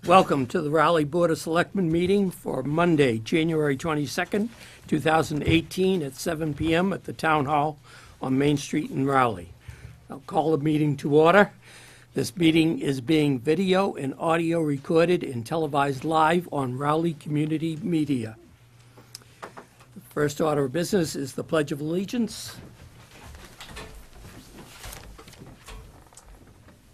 Welcome to the Raleigh Board of Selectmen meeting for Monday, January 22nd, 2018 at 7 p.m. at the Town Hall on Main Street in Raleigh. I'll call the meeting to order. This meeting is being video and audio recorded and televised live on Raleigh Community Media. The first order of business is the Pledge of Allegiance.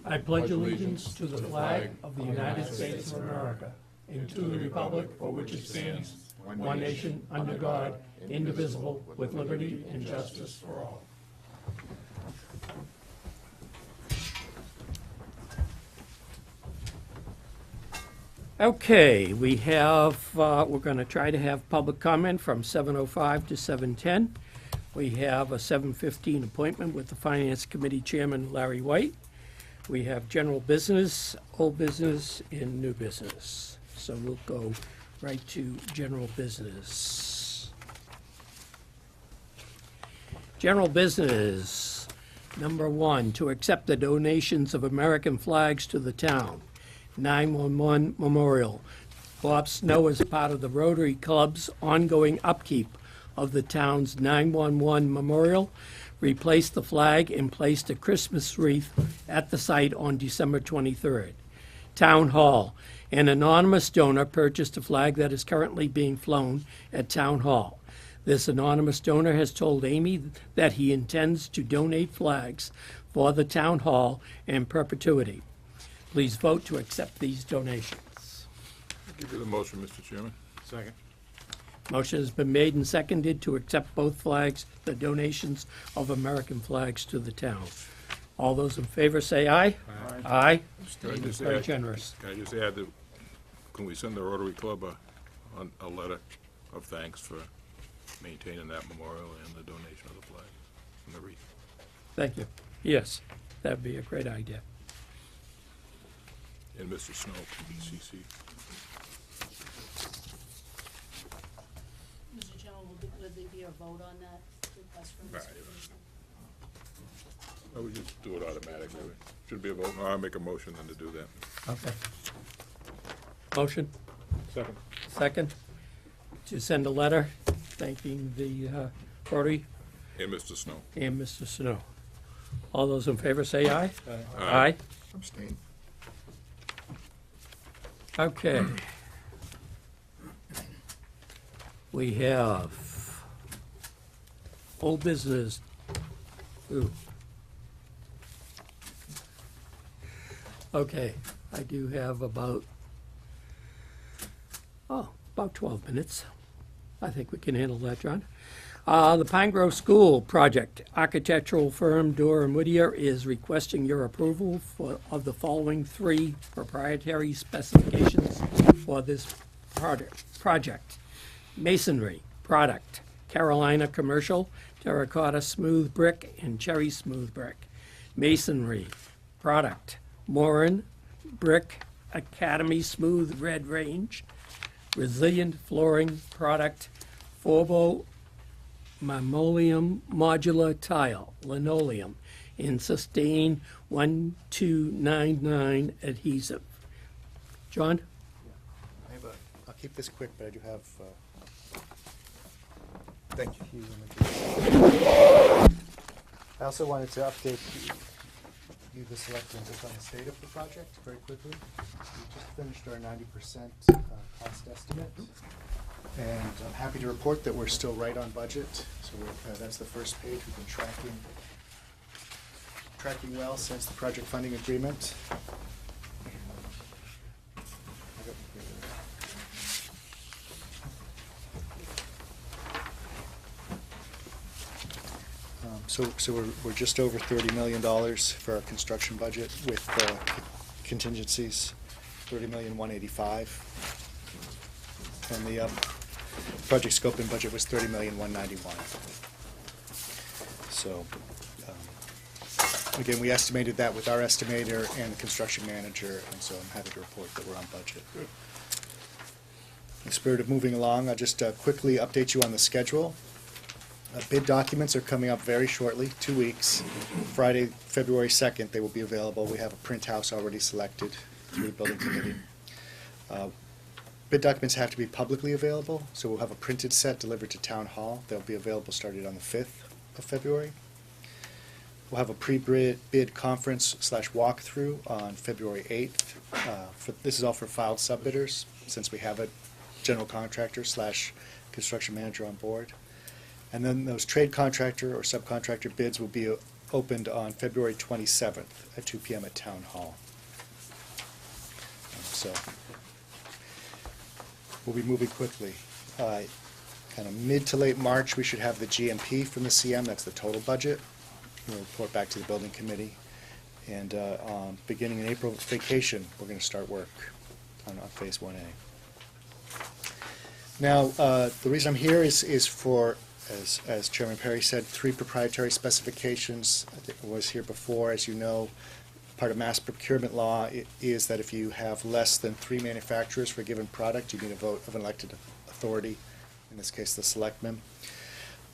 I pledge allegiance to the flag of the United States of America and to the republic for which it stands, one nation, under God, indivisible, with liberty and justice for all. Okay, we have, we're going to try to have public comment from 7:05 to 7:10. We have a 7:15 appointment with the Finance Committee Chairman, Larry White. We have general business, old business, and new business. So we'll go right to general business. General business, number 1, to accept the donations of American flags to the town. 911 Memorial. Bob Snow is a part of the Rotary Club's ongoing upkeep of the town's 911 Memorial, replaced the flag and placed a Christmas wreath at the site on December 23rd. Town Hall. An anonymous donor purchased a flag that is currently being flown at Town Hall. This anonymous donor has told Amy that he intends to donate flags for the Town Hall in perpetuity. Please vote to accept these donations. I'll give you the motion, Mr. Chairman. Second. Motion has been made and seconded to accept both flags, the donations of American flags to the town. All those in favor say aye. Aye. Aye. Can I just Very add- generous. Can I just add that, can we send the Rotary Club a letter of thanks for maintaining that memorial and the donation of the flag and the wreath? Thank you. Yes, that'd be a great idea. And Mr. Snow, CC. Mr. Chairman, will there be a vote on that request from Right. Mr. Peterson? I would just do it automatically. Should be a vote. No, I'll make a motion then to do that. Okay. Motion, Second. second, to send a letter thanking the Rotary And Mr. Snow. and Mr. Snow. All those in favor say aye. Aye. Abstain. Okay. We have old business. Ooh. Okay, I do have about 12 minutes. I think we can handle that, John. The Pine Grove School project, architectural firm Dorr and Whittier is requesting your approval of the following 3 proprietary specifications for this project. Masonry, product, Carolina commercial, terracotta smooth brick, and cherry smooth brick. Masonry, product, Morin brick, Academy smooth red range. Resilient flooring, product, Forbo Mamoleum modular tile, linoleum, in sustain 1299 adhesive. John? I'll keep this quick, but I do have, thank you. I also wanted to update you, the selectmen, just on the state of the project very quickly. We just finished our 90% cost estimate. And I'm happy to report that we're still right on budget. So that's the first page. We've been tracking well since the project funding agreement. So we're just over $30 million for our construction budget with contingencies, $30,185,000. And the project scope and budget was $30,191,000. So, again, we estimated that with our estimator and the construction manager, and so I'm happy to report that we're on budget. Good. In the spirit of moving along, I'll just quickly update you on the schedule. Bid documents are coming up very shortly, 2 weeks. Friday, February 2nd, they will be available. We have a print house already selected through the building committee. Bid documents have to be publicly available, so we'll have a printed set delivered to Town Hall. They'll be available starting on the 5th of February. We'll have a pre-bid conference / walkthrough on February 8th. This is all for filed subbidders, since we have a general contractor / construction manager on board. And then those trade contractor or subcontractor bids will be opened on February 27th at 2 p.m. at Town Hall. So we'll be moving quickly. Kind of mid to late March, we should have the GMP from the CM. That's the total budget. We'll report back to the building committee. And beginning in April vacation, we're going to start work on Phase 1A. Now, the reason I'm here is for, as Chairman Perry said, 3 proprietary specifications. I think I was here before. As you know, part of mass procurement law is that if you have less than 3 manufacturers for a given product, you need a vote of an elected authority, in this case the Selectmen.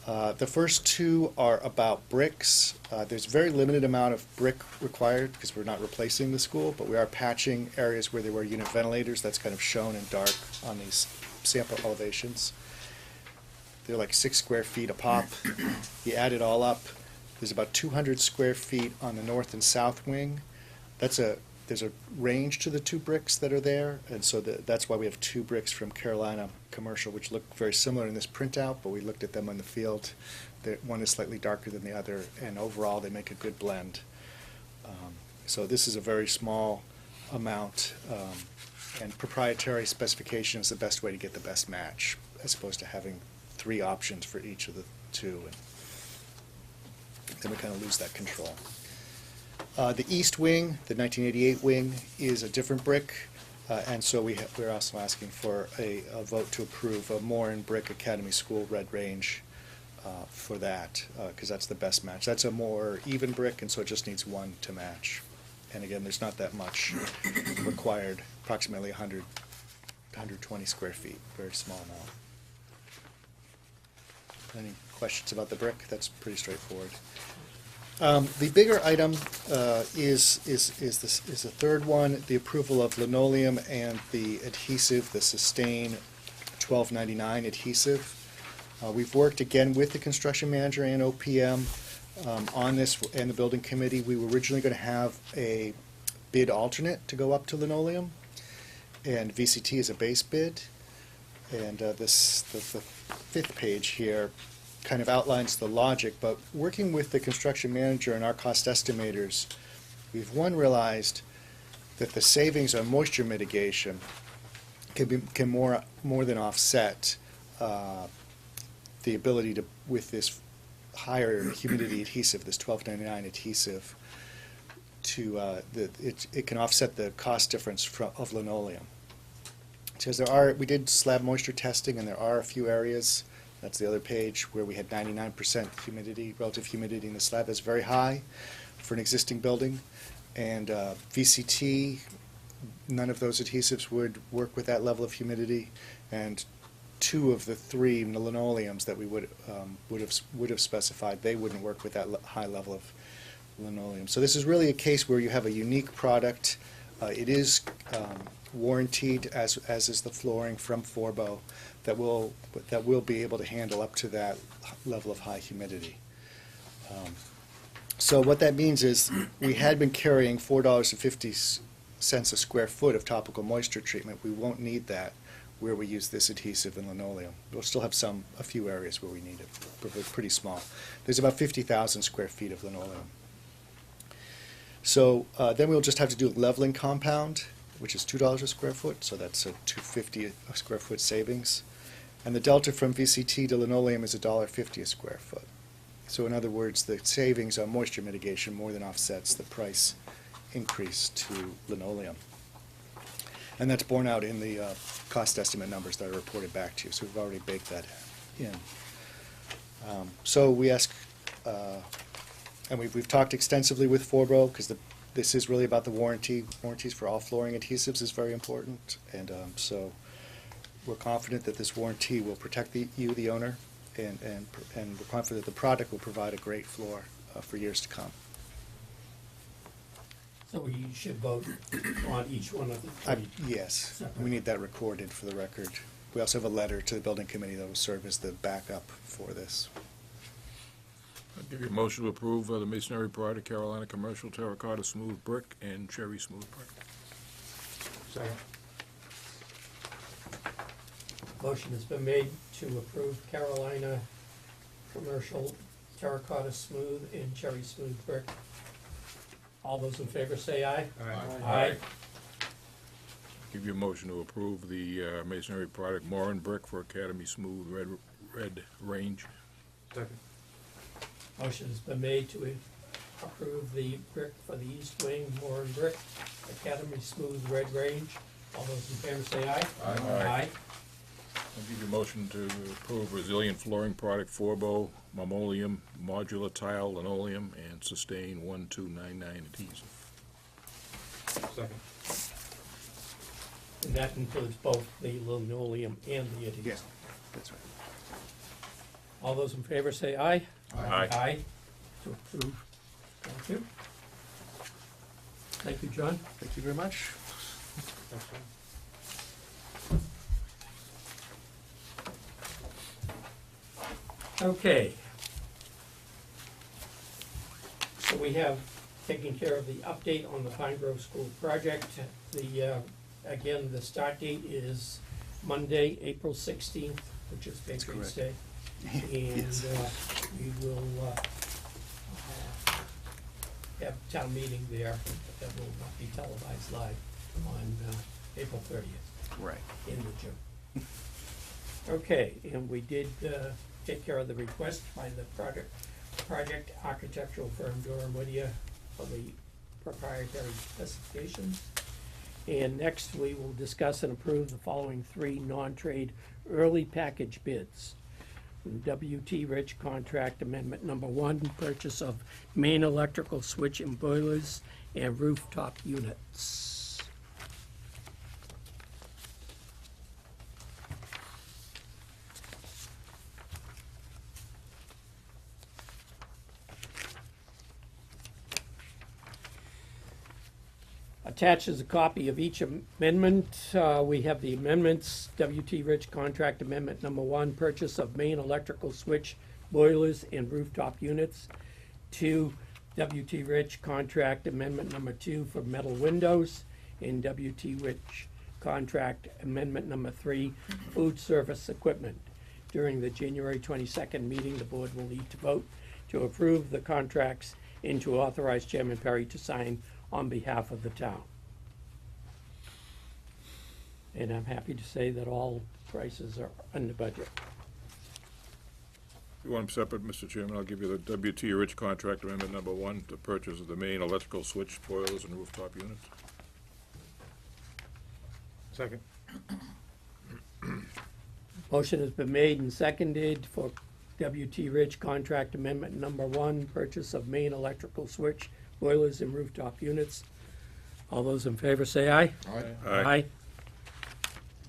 The first 2 are about bricks. There's a very limited amount of brick required because we're not replacing the school, but we are patching areas where there were unit ventilators. That's kind of shown in dark on these sample elevations. They're like 6 square feet a pop. You add it all up, there's about 200 square feet on the north and south wing. There's a range to the 2 bricks that are there, and so that's why we have 2 bricks from Carolina Commercial, which look very similar in this printout, but we looked at them in the field. One is slightly darker than the other, and overall they make a good blend. So this is a very small amount, and proprietary specification is the best way to get the best match, as opposed to having 3 options for each of the 2, and then we kind of lose that control. The east wing, the 1988 wing, is a different brick, and so we're also asking for a vote to approve a Moore and Brick Academy School red range for that, because that's the best match. That's a more even brick, and so it just needs 1 to match. And again, there's not that much required, approximately 100, 120 square feet, very small amount. Any questions about the brick? That's pretty straightforward. The bigger item is the third one, the approval of linoleum and the adhesive, the Sustain 1299 adhesive. We've worked again with the construction manager and OPM on this and the building committee. We were originally going to have a bid alternate to go up to linoleum, and VCT is a base bid. And the 5th page here kind of outlines the logic, but working with the construction manager and our cost estimators, we've realized that the savings on moisture mitigation can more than offset the ability to, with this higher humidity adhesive, this 1299 adhesive, it can offset the cost difference of linoleum. Because we did slab moisture testing, and there are a few areas, that's the other page, where we had 99% humidity, relative humidity in the slab. That's very high for an existing building. And VCT, none of those adhesives would work with that level of humidity. And 2 of the 3 linoleums that we would have specified, they wouldn't work with that high level of linoleum. So this is really a case where you have a unique product. It is warranted, as is the flooring from Forbo, that will be able to handle up to that level of high humidity. So what that means is we had been carrying $4.50 a square foot of topical moisture treatment. We won't need that where we use this adhesive and linoleum. We'll still have a few areas where we need it, but they're pretty small. There's about 50,000 square feet of linoleum. So then we'll just have to do a leveling compound, which is $2 a square foot, so that's a $2.50 a square foot savings. And the delta from VCT to linoleum is $1.50 a square foot. So in other words, the savings on moisture mitigation more than offsets the price increase to linoleum. And that's borne out in the cost estimate numbers that are reported back to you, so we've already baked that in. So we ask, and we've talked extensively with Forbo, because this is really about the warranty. Warranties for all flooring adhesives is very important, and so we're confident that this warranty will protect you, the owner, and we're confident that the product will provide a great floor for years to come. So we should vote on each one of the three. Yes, Separate. we need that recorded for the record. We also have a letter to the building committee that will serve as the backup for this. I'll give you a motion to approve the masonry project, Carolina Commercial Terracotta Smooth Brick and Cherry Smooth Brick. Second. Motion has been made to approve Carolina Commercial Terracotta Smooth and Cherry Smooth Brick. All those in favor say aye. Aye. Give you a motion to approve the masonry product Moran Brick for Academy Smooth Red Range. Second. Motion has been made to approve the brick for the East Wing, Moran Brick, Academy Smooth Red Range. All those in favor say aye. Aye. I'll give you a motion to approve Resilient Flooring Product Forbo Mamoleum Modular Tile Linoleum and Sustain 1299 adhesive. Second. And that includes both the linoleum and the adhesive. Yeah, that's right. All those in favor say aye. Aye. Aye. To approve. Thank you. Thank you, John. Thank you very much. Okay. So we have taken care of the update on the Pine Grove School project. Again, the start date is Monday, April 16th, which is Patriots Day. And Yes. we will have town meeting there, but that will not be televised live on April 30th Right. in the June. Okay, and we did take care of the request by the project architectural firm Durham Whittier for the proprietary specifications. And next, we will discuss and approve the following three non-trade early package bids. W.T. Rich Contract Amendment Number 1, purchase of main electrical switch and boilers and rooftop units. Attached is a copy of each amendment. We have the amendments, W.T. Rich Contract Amendment Number 1, purchase of main electrical switch, boilers, and rooftop units. 2, W.T. Rich Contract Amendment Number 2 for metal windows. And W.T. Rich Contract Amendment Number 3, food service equipment. During the January 22nd meeting, the board will need to vote to approve the contracts and to authorize Chairman Perry to sign on behalf of the town. And I'm happy to say that all prices are under budget. You want them separate, Mr. Chairman? I'll give you the W.T. Rich Contract Amendment Number 1, the purchase of the main electrical switch, boilers, and rooftop units. Second. Motion has been made and seconded for W.T. Rich Contract Amendment Number 1, purchase of main electrical switch, boilers, and rooftop units. All those in favor say aye. Aye.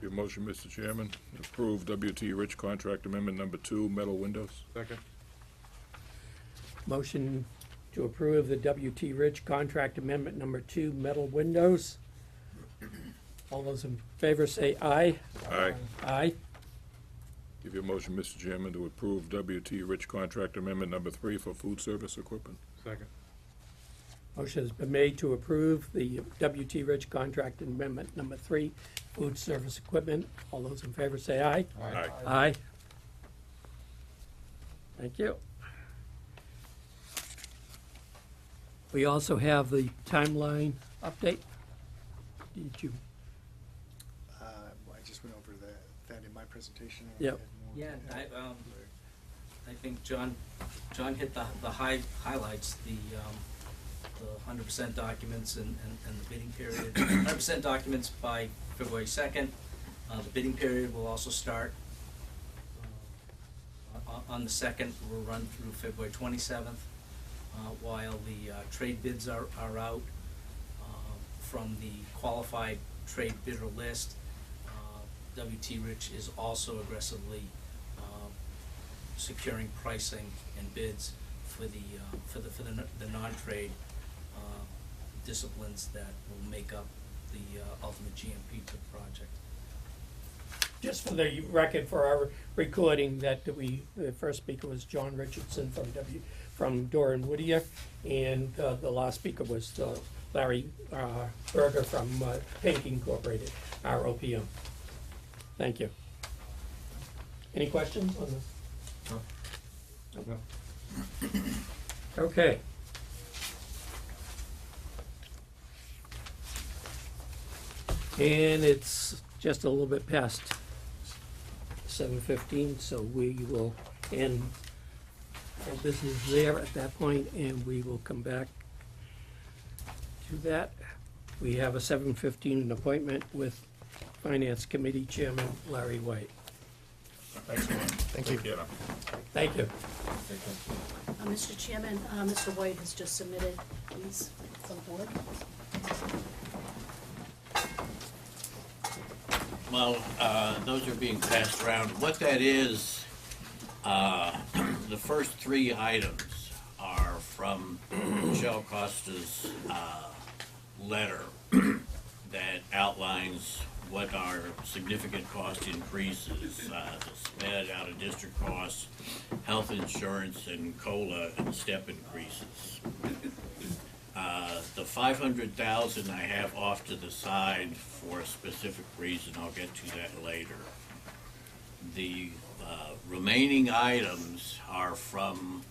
Your motion, Mr. Chairman, approve W.T. Rich Contract Amendment Number 2, metal windows. Second. Motion to approve the W.T. Rich Contract Amendment Number 2, metal windows. All those in favor say aye. Aye. Aye. Give you a motion, Mr. Chairman, to approve W.T. Rich Contract Amendment Number 3 for food service equipment. Second. Motion has been made to approve the W.T. Rich Contract Amendment Number 3, food service equipment. All those in favor say aye. Aye. Aye. Thank you. We also have the timeline update. Did you? I just went over that in my presentation. Yep. Yeah, I think John hit the highlights, the 100% documents and the bidding period. 100% documents by February 2nd. The bidding period will also start on the 2nd. Will run through February 27th, while the trade bids are out from the qualified trade bidder list. W.T. Rich is also aggressively securing pricing and bids for the non-trade disciplines that will make up the ultimate GMP to the project. Just for the record, for our recording, that the first speaker was John Richardson from Dora and Whittier, and the last speaker was Larry Berger from Pink Incorporated, ROPM. Thank you. Any questions on this? No. Okay. And it's just a little bit past 7:15, so we will end our business there at that point, and we will come back to that. We have a 7:15 an appointment with Finance Committee Chairman Larry White. Thanks, Ron. Thank you. Take care now. Thank you. Mr. Chairman, Mr. White has just submitted these for the board. Well, those are being passed around. What that is, the first three items are from Michelle Costa's letter that outlines what are significant cost increases, the SMED, out-of-district costs, health insurance, and COLA and step increases. The 500,000 I have off to the side for a specific reason. I'll get to that later. The remaining items are from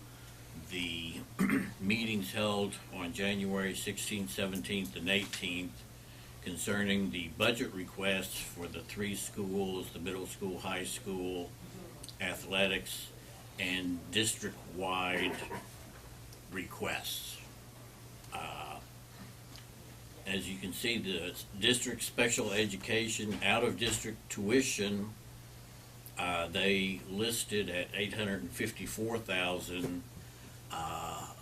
the meetings held on January 16th, 17th, and 18th concerning the budget requests for the three schools, the middle school, high school, athletics, and district-wide requests. As you can see, the district special education out-of-district tuition, they listed at $854,000. I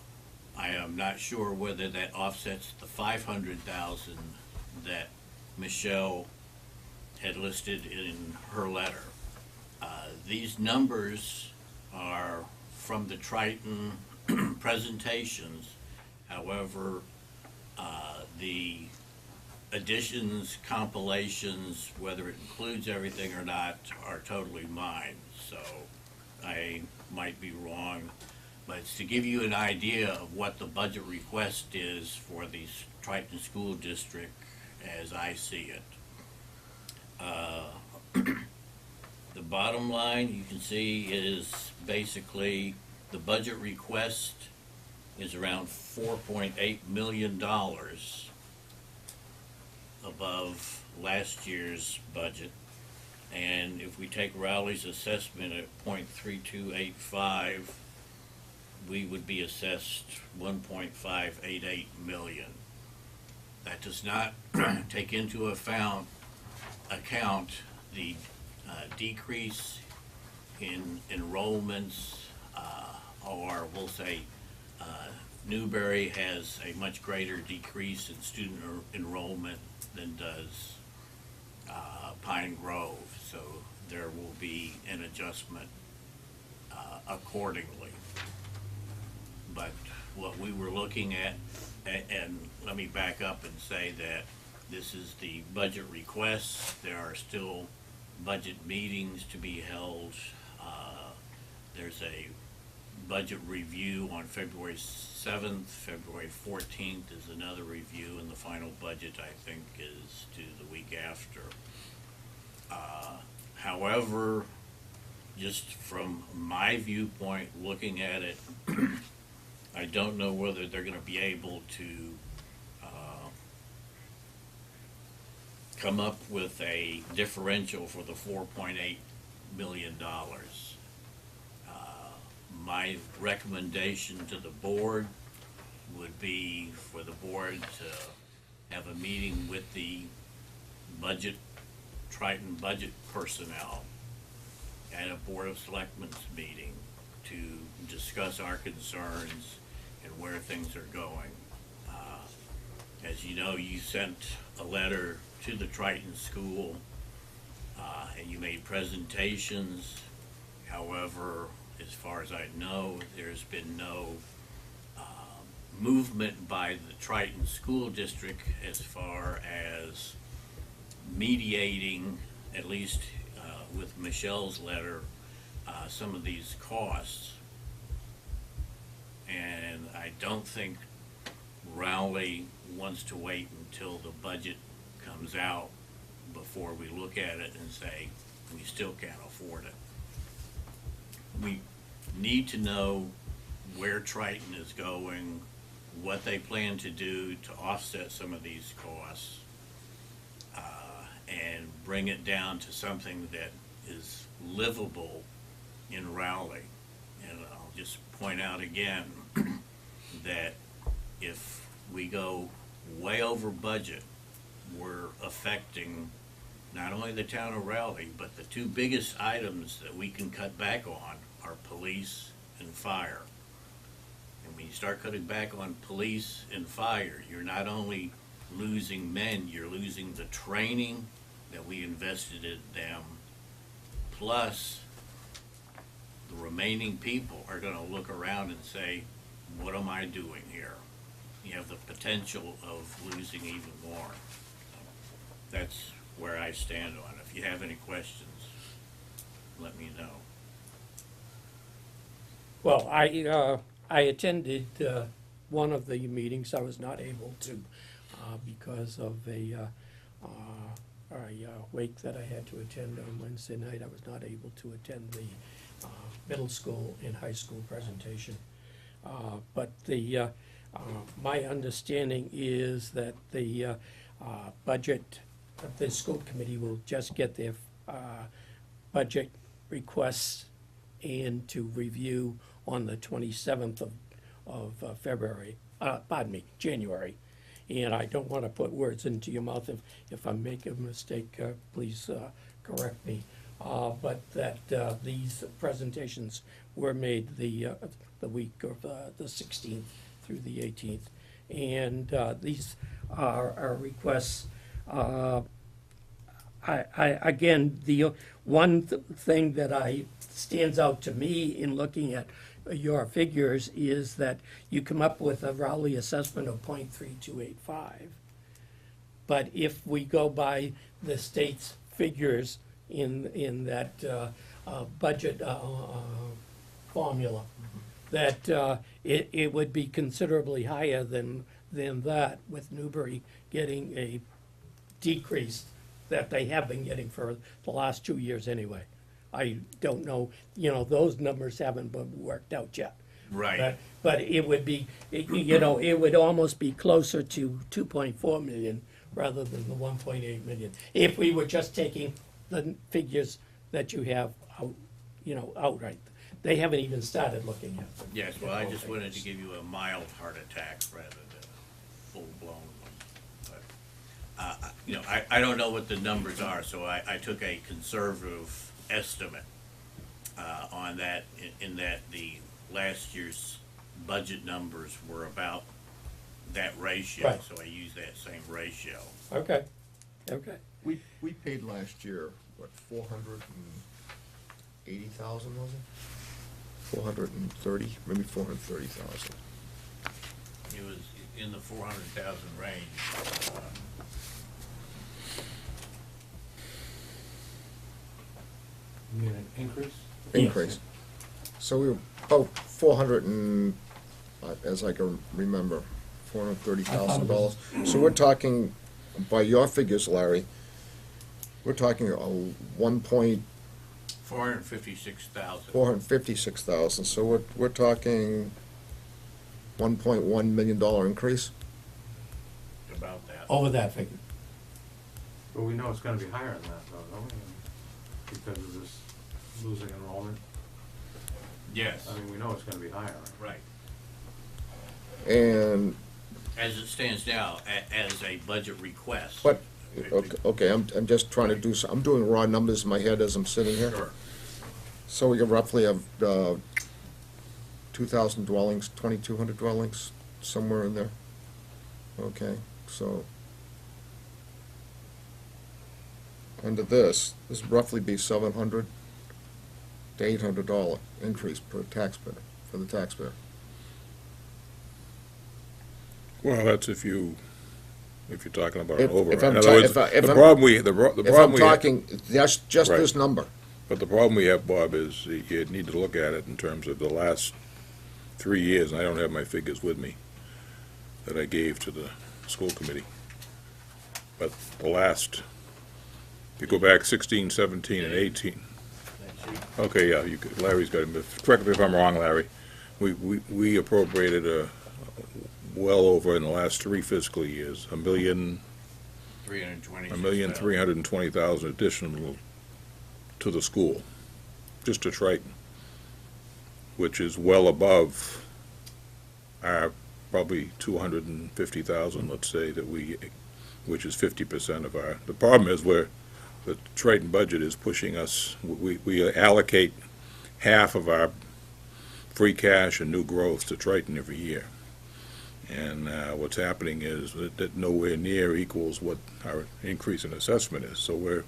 am not sure whether that offsets the $500,000 that Michelle had listed in her letter. These numbers are from the Triton presentations. However, the additions, compilations, whether it includes everything or not, are totally mine. So I might be wrong, but it's to give you an idea of what the budget request is for the Triton School District as I see it. The bottom line you can see is basically the budget request is around $4.8 million above last year's budget. And if we take Rowley's assessment at 0.3285, we would be assessed 1.588 million. That does not take into account the decrease in enrollments, or we'll say Newberry has a much greater decrease in student enrollment than does Pine Grove, so there will be an adjustment accordingly. But what we were looking at, and let me back up and say that this is the budget requests. There are still budget meetings to be held. There's a budget review on February 7th. February 14th is another review, and the final budget, I think, is due the week after. However, just from my viewpoint, looking at it, I don't know whether they're going to be able to come up with a differential for the $4.8 million. My recommendation to the board would be for the board to have a meeting with the Triton budget personnel at a Board of Selectmen meeting to discuss our concerns and where things are going. As you know, you sent a letter to the Triton School and you made presentations. However, as far as I know, there's been no movement by the Triton School District as far as mediating, at least with Michelle's letter, some of these costs. And I don't think Rowley wants to wait until the budget comes out before we look at it and say, we still can't afford it. We need to know where Triton is going, what they plan to do to offset some of these costs, and bring it down to something that is livable in Rowley. And I'll just point out again that if we go way over budget, we're affecting not only the town of Rowley, but the two biggest items that we can cut back on are police and fire. And when you start cutting back on police and fire, you're not only losing men, you're losing the training that we invested in them, plus the remaining people are gonna look around and say, what am I doing here? You have the potential of losing even more. That's where I stand on it. If you have any questions, let me know. Well, I attended one of the meetings. I was not able to because of a wake that I had to attend on Wednesday night. I was not able to attend the middle school and high school presentation. But my understanding is that the budget, the school committee will just get their budget requests and to review on the 27th of February, January. And I don't want to put words into your mouth. If I make a mistake, please correct me. But that these presentations were made the week of the 16th through the 18th. And these are requests. Again, the one thing that stands out to me in looking at your figures is that you come up with a Rowley assessment of 0.3285. But if we go by the state's figures in that budget formula, that it would be considerably higher than that, with Newbury getting a decrease that they have been getting for the last 2 years anyway. I don't know, those numbers haven't been worked out yet. Right. But it would be, it would almost be closer to 2.4 million rather than the 1.8 million. If we were just taking the figures that you have out, outright. They haven't even started looking at them. Yes, well, I just wanted to give you a mild heart attack rather than a full-blown one. But, I don't know what the numbers are, so I took a conservative estimate on that, in that the last year's budget numbers were about that ratio, Right. so I used that same ratio. Okay. We paid last year, what, 480,000, was it? 430, maybe 430,000. It was in the 400,000 range. You mean an increase? Increase. So we were about 400 and, as I can remember, $430,000. So we're talking, by your figures, Larry, we're talking a 456,000. 456,000. So we're talking $1.1 million increase. About that. Over that figure. But we know it's gonna be higher than that, though, don't we? Because of this losing enrollment. Yes, I mean, we know it's gonna be higher. right. And As it stands now, as a budget request. but okay, I'm just trying to do. I'm doing raw numbers in my head as I'm sitting here. Sure. So we roughly have 2,000 dwellings, 2,200 dwellings, somewhere in there. Okay, so under this would roughly be $700 to $800 increase per taxpayer, for the taxpayer. Yeah. Well, that's if you're talking about an If override. I'm In ta- other words, if I- the if I'm- problem we, the If I'm problem we, talking, that's just Right. this number. but the problem we have, Bob, is you need to look at it in terms of the last 3 years, and I don't have my figures with me, that I gave to the school committee. But the last, if you go back 16, 17, and 18, okay, yeah, Larry's got it, correct me if I'm wrong, Larry. We appropriated well over in the last 3 fiscal years, $1,320,000 additional to the school, just to Triton, which is well above our probably 250,000, let's say, which is 50% of our, the problem is the Triton budget is pushing us, we allocate half of our free cash and new growth to Triton every year. And what's happening is that nowhere near equals what our increase in assessment is. So we're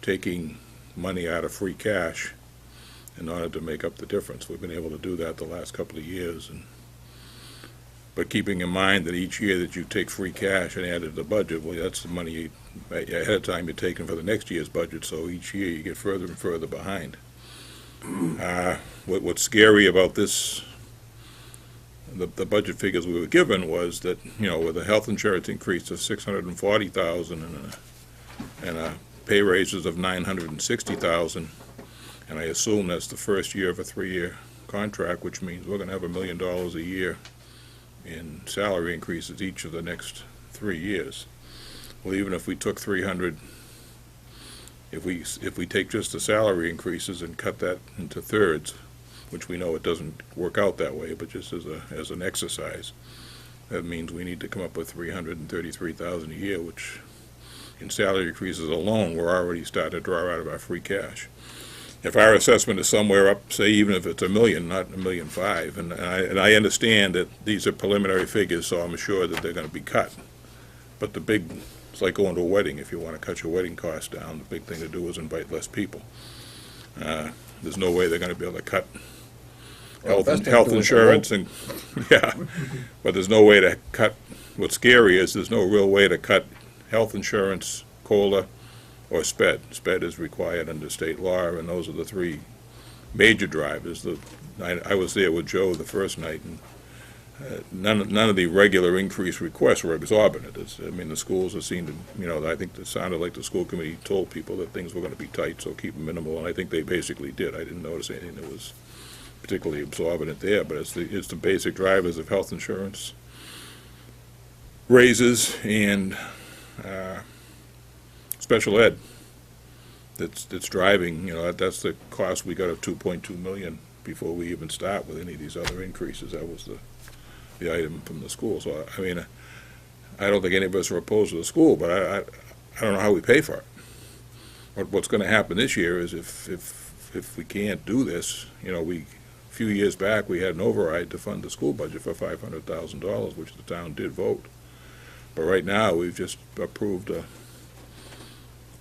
taking money out of free cash in order to make up the difference. We've been able to do that the last couple of years. But keeping in mind that each year that you take free cash and add it to the budget, well, that's the money ahead of time you're taking for the next year's budget. So each year you get further and further behind. What's scary about this, the budget figures we were given was that, with a health insurance increase of 640,000 and a pay raises of 960,000, and I assume that's the first year of a 3-year contract, which means we're going to have $1 million a year in salary increases each of the next 3 years. Well, even if we took 300, if we take just the salary increases and cut that into thirds, which we know it doesn't work out that way, but just as an exercise, that means we need to come up with 333,000 a year, which in salary increases alone, we're already starting to draw out of our free cash. If our assessment is somewhere up, say even if it's $1 million, not $1.5 million, and I understand that these are preliminary figures, so I'm sure that they're going to be cut. But it's like going to a wedding. If you want to cut your wedding costs down, the big thing to do is invite less people. There's no way they're going to be able to cut health insurance and, yeah, but there's no way to cut, what's scary is there's no real way to cut health insurance, COLA, or SPED. SPED is required under state law, and those are the 3 major drivers. I was there with Joe the first night, and none of the regular increase requests were exorbitant. The schools have seemed to, I think it sounded like the school committee told people that things were going to be tight, so keep them minimal, and I think they basically did. I didn't notice anything that was particularly exorbitant there, but it's the basic drivers of health insurance, raises, and special ed that's driving, that's the cost we got of $2.2 million before we even start with any of these other increases. That was the item from the school. So, I don't think any of us are opposed to the school, but I don't know how we pay for it. What's going to happen this year is if we can't do this, a few years back, we had an override to fund the school budget for $500,000, which the town did vote. But right now, we've just approved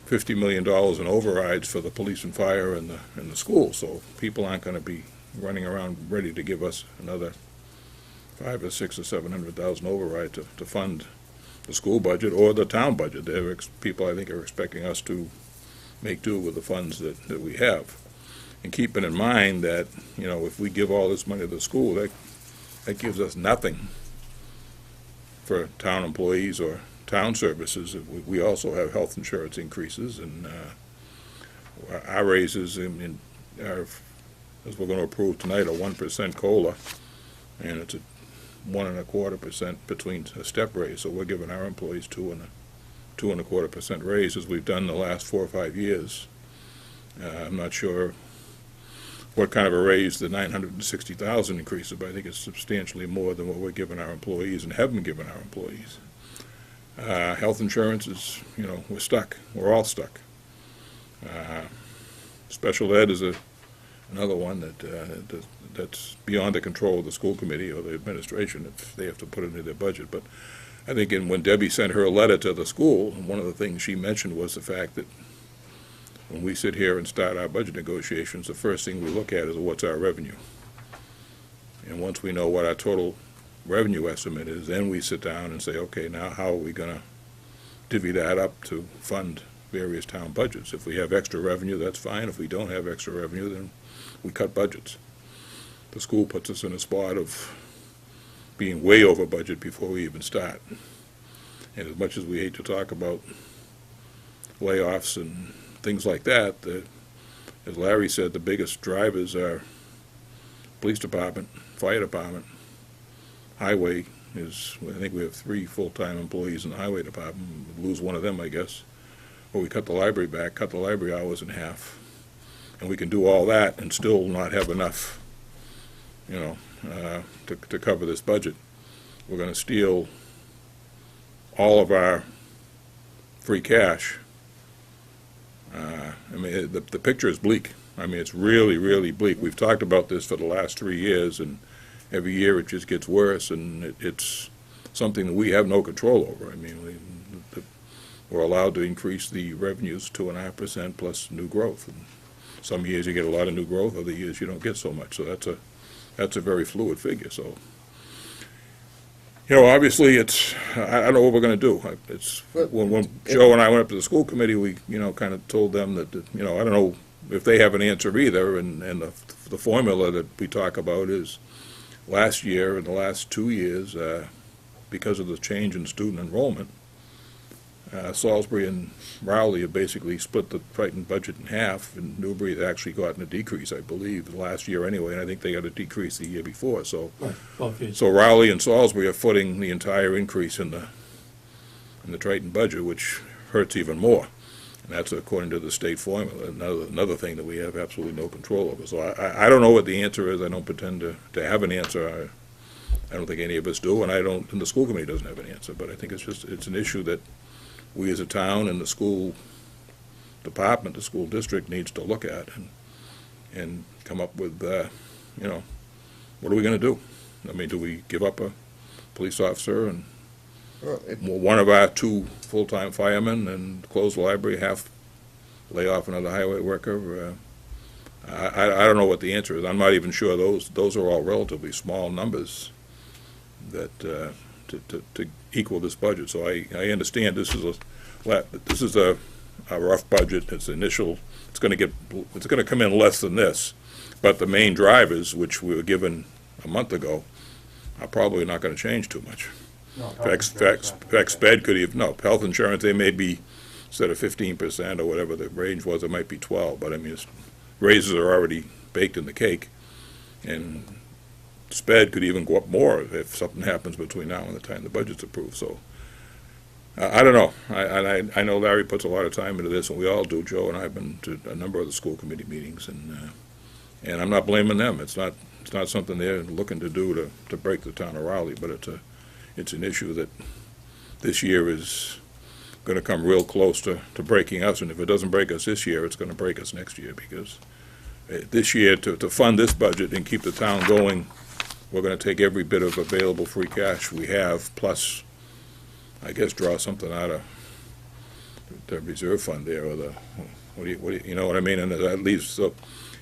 $50 million in overrides for the police and fire and the school. So people aren't going to be running around ready to give us another 500 or 600 or 700,000 override to fund the school budget or the town budget. People, I think, are expecting us to make do with the funds that we have. And keeping in mind that, if we give all this money to the school, that gives us nothing for town employees or town services. We also have health insurance increases, and our raises as we're going to approve tonight, a 1% COLA, and it's a 1.25% between a step raise. So we're giving our employees 2.25% raise, as we've done the last 4 or 5 years. I'm not sure what kind of a raise the 960,000 increases, but I think it's substantially more than what we're giving our employees and have been giving our employees. Health insurance is, we're stuck. We're all stuck. Special ed is another one that's beyond the control of the school committee or the administration if they have to put it into their budget. But I think when Debbie sent her letter to the school, one of the things she mentioned was the fact that when we sit here and start our budget negotiations, the first thing we look at is what's our revenue. And once we know what our total revenue estimate is, then we sit down and say, okay, now how are we gonna divvy that up to fund various town budgets? If we have extra revenue, that's fine. If we don't have extra revenue, then we cut budgets. The school puts us in a spot of being way over budget before we even start. And as much as we hate to talk about layoffs and things like that, as Larry said, the biggest drivers are police department, fire department, highway is, I think we have 3 full-time employees in the highway department. We lose one of them, I guess. Or we cut the library back, cut the library hours in half. And we can do all that and still not have enough, to cover this budget. We're gonna steal all of our free cash. The picture is bleak. I mean, it's really, really bleak. We've talked about this for the last 3 years, and every year it just gets worse, and it's something that we have no control over. I mean, we're allowed to increase the revenues 2.5% plus new growth. And some years you get a lot of new growth, other years you don't get so much. So that's a very fluid figure. So, obviously I don't know what we're going to do. When Joe and I went up to the school committee, we, kind of told them that, I don't know if they have an answer either. And the formula that we talk about is last year and the last 2 years, because of the change in student enrollment, Salisbury and Rowley have basically split the Triton budget in half, and Newbury has actually gotten a decrease, I believe, last year anyway, and I think they got a decrease the year before. So, so Rowley and Salisbury are footing the entire increase in the Triton budget, which hurts even more. And that's according to the state formula, another thing that we have absolutely no control over. So I don't know what the answer is. I don't pretend to have an answer. I don't think any of us do, and and the school committee doesn't have an answer. But I think it's an issue that we as a town and the school department, the school district needs to look at and come up with, what are we going to do? I mean, do we give up a police officer and one of our 2 full-time firemen and close the library, half lay off another highway worker? I don't know what the answer is. I'm not even sure those are all relatively small numbers that to equal this budget. So I understand this is a rough budget. It's initial. It's going to come in less than this, but the main drivers, which we were given a month ago, are probably not going to change too much. No, In fact, SPED could even, health insurance, they may be, instead of 15% or whatever the range was, it might be 12, but I mean, raises are already baked in the cake, and SPED could even go up more if something happens between now and the time the budget's approved. So I don't know. I know Larry puts a lot of time into this, and we all do. Joe and I have been to a number of the school committee meetings, and I'm not blaming them. It's not something they're looking to do to break the town of Raleigh, but it's an issue that this year is going to come real close to breaking us, and if it doesn't break us this year, it's going to break us next year, because this year, to fund this budget and keep the town going, we're going to take every bit of available free cash we have, plus, I guess, draw something out of the reserve fund there, or you know what I mean? And that leaves, so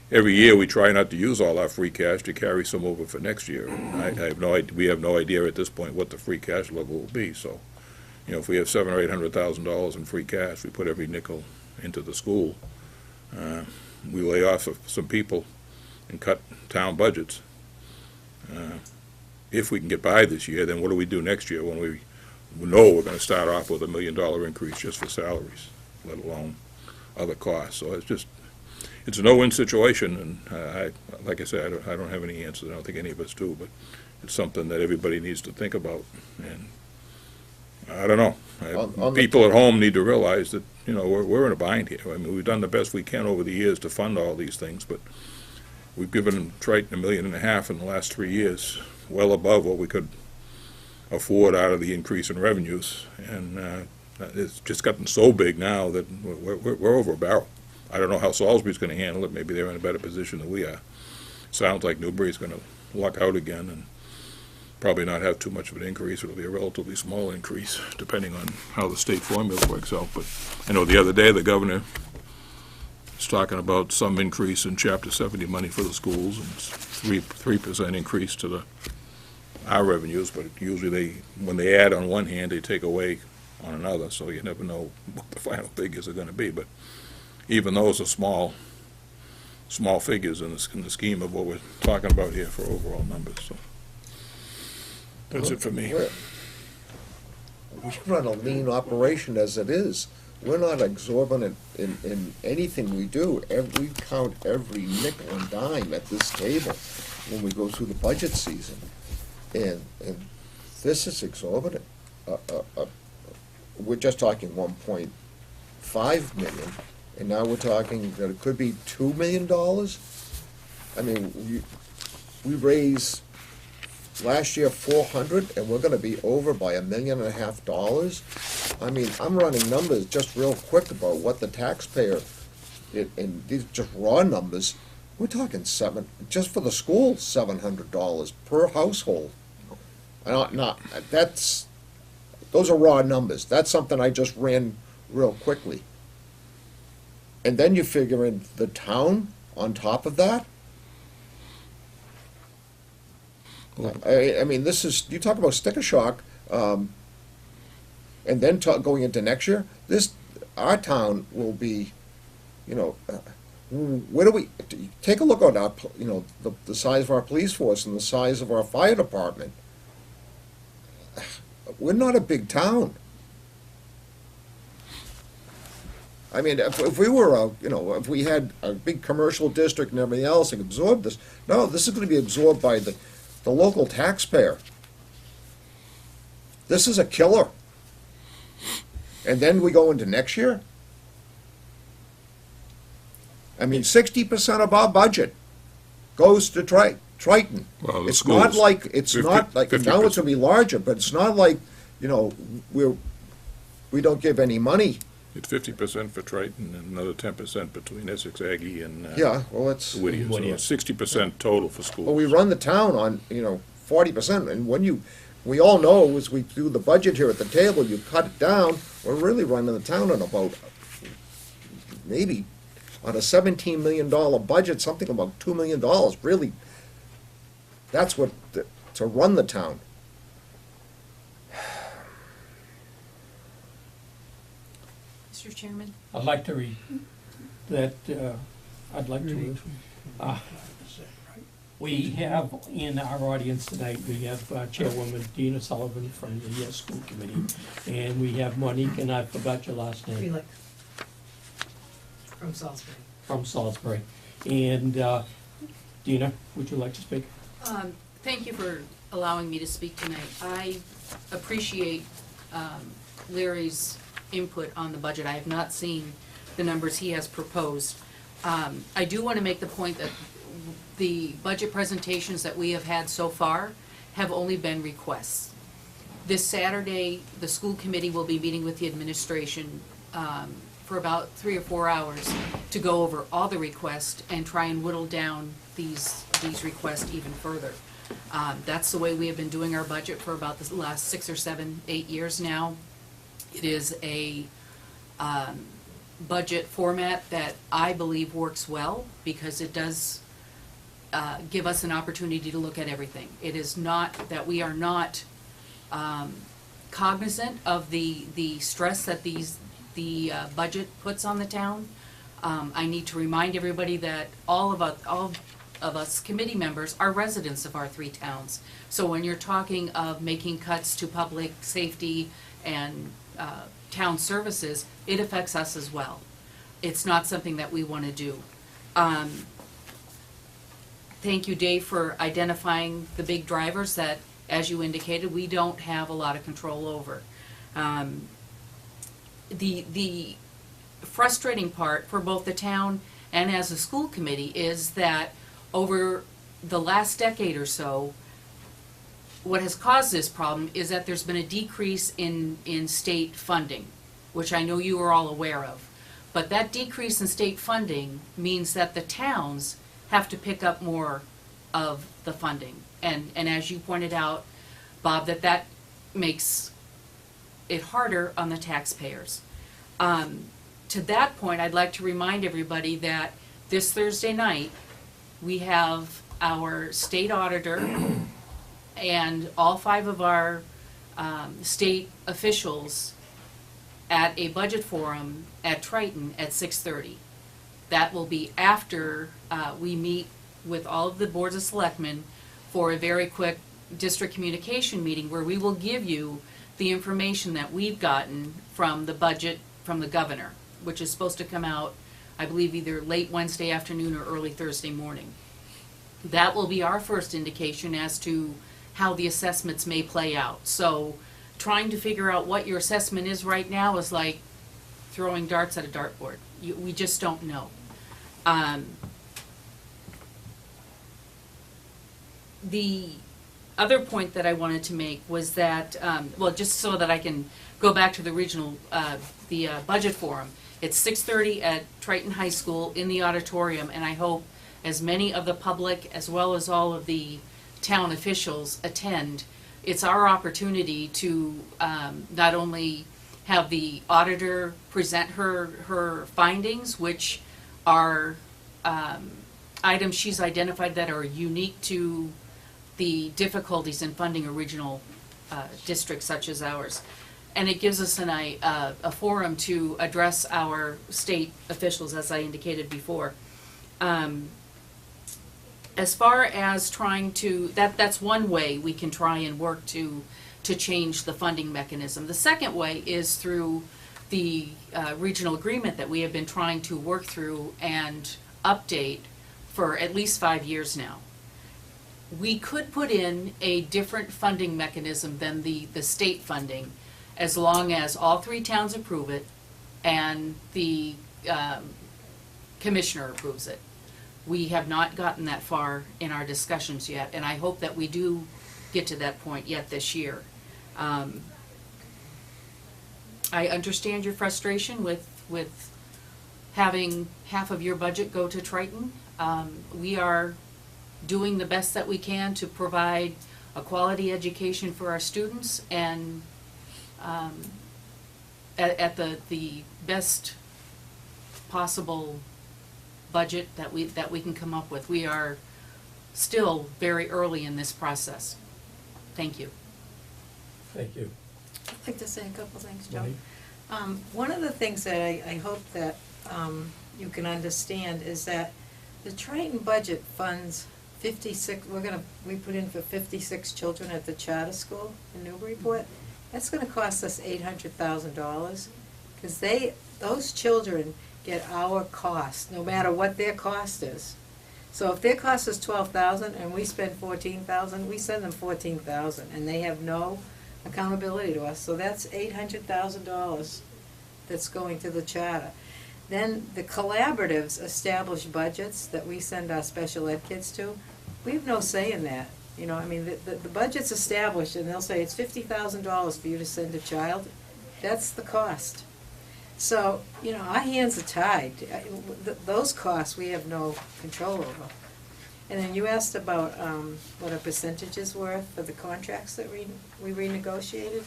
every year we try not to use all our free cash to carry some over for next year. And we have no idea at this point what the free cash level will be. So, if we have $700,000 or $800,000 in free cash, we put every nickel into the school. We lay off some people and cut town budgets. If we can get by this year, then what do we do next year when we know we're going to start off with $1 million increase just for salaries, let alone other costs? So it's a no-win situation, and like I said, I don't have any answers. I don't think any of us do, but it's something that everybody needs to think about. And I don't know. People at home need to realize that we're in a bind here. I mean, we've done the best we can over the years to fund all these things, but we've given Triton $1.5 million in the last 3 years, well above what we could afford out of the increase in revenues, and it's just gotten so big now that we're over a barrel. I don't know how Salisbury's going to handle it. Maybe they're in a better position than we are. Sounds like Newbury's going to luck out again and probably not have too much of an increase. It'll be a relatively small increase, depending on how the state formula works out. But I know the other day the governor was talking about some increase in Chapter 70 money for the schools, and 3% increase to our revenues, but usually when they add on one hand, they take away on another, so you never know what the final figures are gonna be, but even those are small figures in the scheme of what we're talking about here for overall numbers, so. That's it for me. We run a lean operation as it is. We're not exorbitant in anything we do. We count every nickel and dime at this table when we go through the budget season. And this is exorbitant. We're just talking 1.5 million, and now we're talking that it could be $2 million? I mean, we raised last year 400, and we're gonna be over by $1.5 million. I mean, I'm running numbers just real quick about what the taxpayer, and these just raw numbers, we're talking just for the school, $700 per household. Those are raw numbers. That's something I just ran real quickly. And then you figure in the town on top of that. I mean, this is, you talk about sticker shock, and then going into next year, our town will be, where do we, take a look at our, the size of our police force and the size of our fire department. We're not a big town. I mean, if we were if we had a big commercial district and everything else and absorbed this, no, this is gonna be absorbed by the local taxpayer. This is a killer. And then we go into next year. I mean, 60% of our budget goes to Triton. Well, the It's schools, not like, it's not like, now it's 50%. gonna be larger, but it's not like, we don't give any money. It's 50% for Triton and another 10% between Essex Aggie and Yeah, well, it's, Whittier, so it's 60% total for schools. well, we run the town on, 40%, and we all know as we do the budget here at the table, you cut it down, we're really running the town on about, maybe, on a $17 million budget, something about $2 million, really. That's what, to run the town. Mr. Chairman? I'd like to we have in our audience tonight, we have Chairwoman Dina Sullivan from the school committee, and we have Monique, and I forgot your last name. Felix from Salisbury. From Salisbury. And Dina, would you like to speak? Thank you for allowing me to speak tonight. I appreciate Larry's input on the budget. I have not seen the numbers he has proposed. I do want to make the point that the budget presentations that we have had so far have only been requests. This Saturday, the school committee will be meeting with the administration for about 3 or 4 hours to go over all the requests and try and whittle down these requests even further. That's the way we have been doing our budget for about the last 6 or 7, 8 years now. It is a budget format that I believe works well because it does give us an opportunity to look at everything. It is not that we are not cognizant of the stress that the budget puts on the town. I need to remind everybody that all of us committee members are residents of our 3 towns. So when you're talking of making cuts to public safety and town services, it affects us as well. It's not something that we want to do. Thank you, Dave, for identifying the big drivers that, as you indicated, we don't have a lot of control over. The frustrating part for both the town and as a school committee is that over the last decade or so, what has caused this problem is that there's been a decrease in state funding, which I know you are all aware of. But that decrease in state funding means that the towns have to pick up more of the funding. And as you pointed out, Bob, that makes it harder on the taxpayers. To that point, I'd like to remind everybody that this Thursday night, we have our state auditor and all 5 of our state officials at a budget forum at Triton at 6:30. That will be after we meet with all of the boards of selectmen for a very quick district communication meeting where we will give you the information that we've gotten from the budget from the governor, which is supposed to come out, I believe, either late Wednesday afternoon or early Thursday morning. That will be our first indication as to how the assessments may play out. So trying to figure out what your assessment is right now is like throwing darts at a dartboard. We just don't know. The other point that I wanted to make was that, well, just so that I can go back to the regional, budget forum. It's 6:30 at Triton High School in the auditorium, and I hope as many of the public as well as all of the town officials attend. It's our opportunity to not only have the auditor present her findings, which are items she's identified that are unique to the difficulties in funding a regional district such as ours. And it gives us a forum to address our state officials, as I indicated before. As far as trying to, that's one way we can try and work to change the funding mechanism. The second way is through the regional agreement that we have been trying to work through and update for at least 5 years now. We could put in a different funding mechanism than the state funding, as long as all 3 towns approve it and the commissioner approves it. We have not gotten that far in our discussions yet, and I hope that we do get to that point yet this year. I understand your frustration with having half of your budget go to Triton. We are doing the best that we can to provide a quality education for our students and at the best possible budget that we can come up with. We are still very early in this process. Thank you. Thank you. I'd like to say a couple things, Joe. Maureen? One of the things that I hope that you can understand is that the Triton budget funds 56, we put in for 56 children at the charter school in Newburyport. That's gonna cost us $800,000, because those children get our cost, no matter what their cost is. So if their cost is $12,000 and we spend $14,000, we send them $14,000, and they have no accountability to us. So that's $800,000 that's going to the charter. Then the collaboratives establish budgets that we send our special ed kids to. We have no say in that. You know, I mean, the budget's established, and they'll say it's $50,000 for you to send a child. That's the cost. So, you know, our hands are tied. Those costs we have no control over. And then you asked about what our percentages were for the contracts that we renegotiated.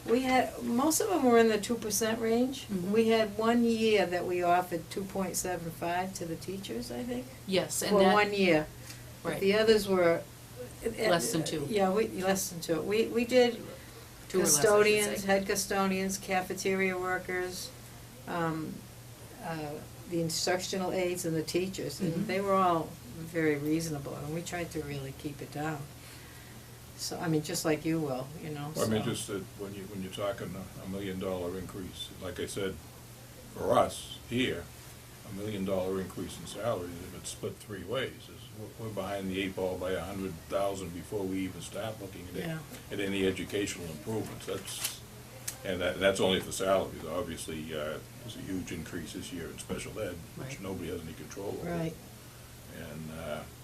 We had, most of them were in the 2% range. Mhm. We had 1 year that we offered 2.75 to the teachers, I think, Yes, and for that, 1 year. But right, the others were. Less than 2. Yeah, less than 2. We did 2 or less, I should custodians, say. head custodians, cafeteria workers, the instructional aides and the teachers, and Mhm. they were all very reasonable, and we tried to really keep it down. So, I mean, just like you will, you know, I mean, so. just that when you're talking $1 million increase, like I said, for us here, $1 million increase in salaries, if it's split 3 ways, we're behind the 8 ball by 100,000 before we even start looking Yeah. at any educational improvements. That's only for salaries. Obviously, there's a huge increase this year in special ed, which Right. nobody has any control over. Right, And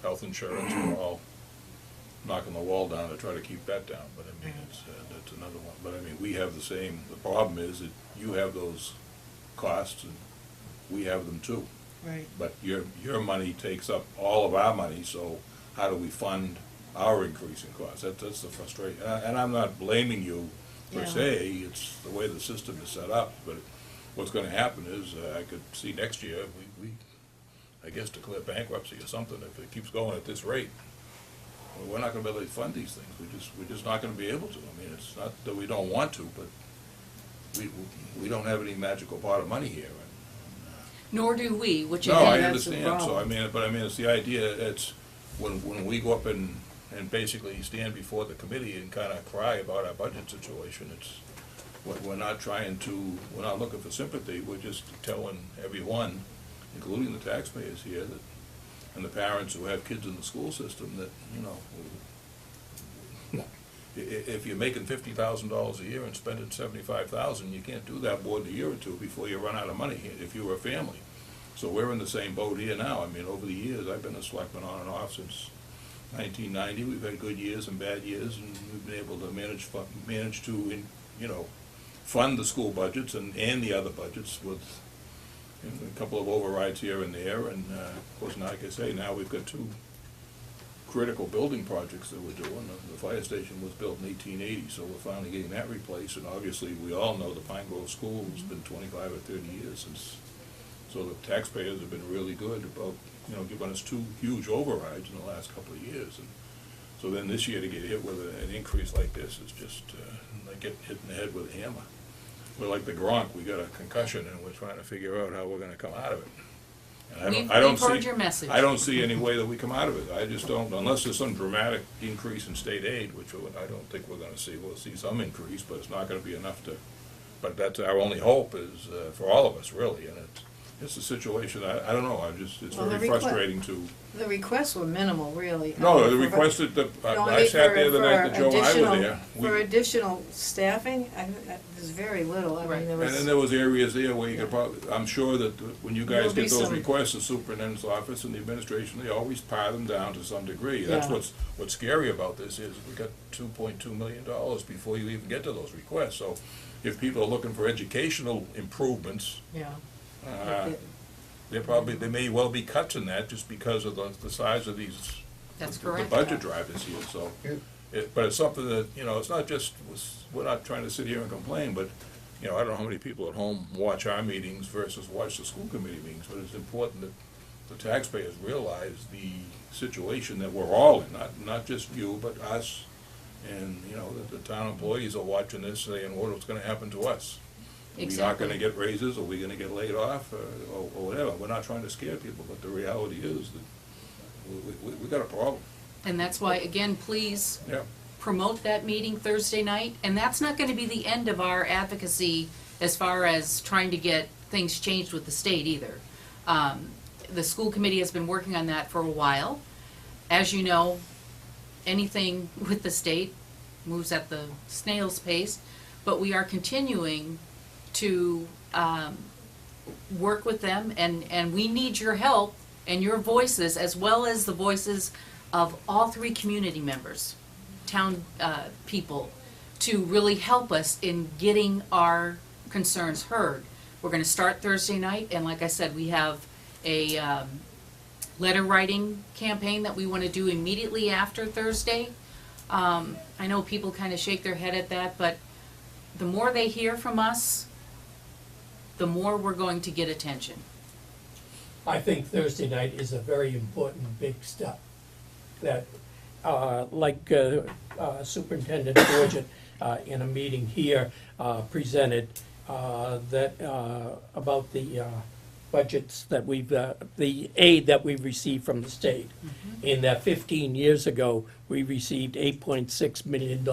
health insurance, we're all knocking the wall down to try to keep that down, but I mean, that's another one. But I mean, we have the problem is that you have those costs and we have them too. right. But your money takes up all of our money, so how do we fund our increase in costs? That's the frustration. And I'm not blaming you per Yeah. se, it's the way the system is set up. But what's gonna happen is, I could see next year, we I guess declare bankruptcy or something if it keeps going at this rate. we're not gonna be able to fund these things. We're just not gonna be able to. I mean, it's not that we don't want to, but we don't have any magical pot of money here. Nor do we, which No, I again, that's the understand, so I problem. mean, but I mean, it's the idea, it's, when we go up and basically stand before the committee and kinda cry about our budget situation, it's, we're not trying to, we're not looking for sympathy, we're just telling everyone, including the taxpayers here, that, and the parents who have kids in the school system, that, you know, if you're making $50,000 a year and spending $75,000, you can't do that more than a year or two before you run out of money, if you were a family. So we're in the same boat here now. I mean, over the years, I've been a selectman on and off since 1990. We've had good years and bad years, and we've been able to manage to, you know, fund the school budgets and the other budgets with, you know, a couple of overrides here and there. And of course, now, like I say, now we've got two critical building projects that we're doing. The fire station was built in 1880, so we're finally getting that replaced. And obviously, we all know the Pine Grove School has been 25 or 30 years since. So the taxpayers have been really good about, you know, giving us two huge overrides in the last couple of years. And so then this year to get hit with an increase like this is just like getting hit in the head with a hammer. We're like the Gronk, we got a concussion and we're trying to figure out how we're gonna come out of it. And We've I don't heard see- your message. I don't see any way that we come out of it. I just don't, unless there's some dramatic increase in state aid, which I don't think we're gonna see. We'll see some increase, but it's not gonna be enough to, but that's our only hope is, for all of us, really. And it's a situation, I don't know, it's Well, the very requ- frustrating to, The requests were minimal, really. I no, mean, the for- request that, No, I sat there the night that Joe and I additional- were there. For additional staffing, there's very little. I Right. mean, there And then was, there was areas there where you could probably, I'm sure that when you guys There'll be get those some- requests, the superintendent's office and the administration, they always pare them down to some degree. That's Yeah. what's scary about this is we got $2.2 million before you even get to those requests. So if people are looking for educational improvements, yeah. uh, there may well be cuts in that just because of the size of these, That's the correct. budget drive this year, so. Yeah. But it's something that, you know, it's not just, we're not trying to sit here and complain, but, you know, I don't know how many people at home watch our meetings versus watch the school committee meetings, but it's important that the taxpayers realize the situation that we're all in, not just you, but us. And, you know, that the town employees are watching this saying, what's gonna happen to us? Are we not Exactly. gonna get raises, are we gonna get laid off, or whatever? We're not trying to scare people, but the reality is that we got a problem, And that's why, again, please yeah. promote that meeting Thursday night. And that's not gonna be the end of our advocacy as far as trying to get things changed with the state either. The school committee has been working on that for a while. As you know, anything with the state moves at the snail's pace, but we are continuing to work with them, and we need your help and your voices, as well as the voices of all three community members, town people, to really help us in getting our concerns heard. We're gonna start Thursday night, and like I said, we have a letter writing campaign that we wanna do immediately after Thursday. I know people kinda shake their head at that, but the more they hear from us, the more we're going to get attention. I think Thursday night is a very important big step. That, like Superintendent Forget in a meeting here presented, that about the budgets that we've, the aid that we've received from the state. In that 15 years ago, we received $8.6 million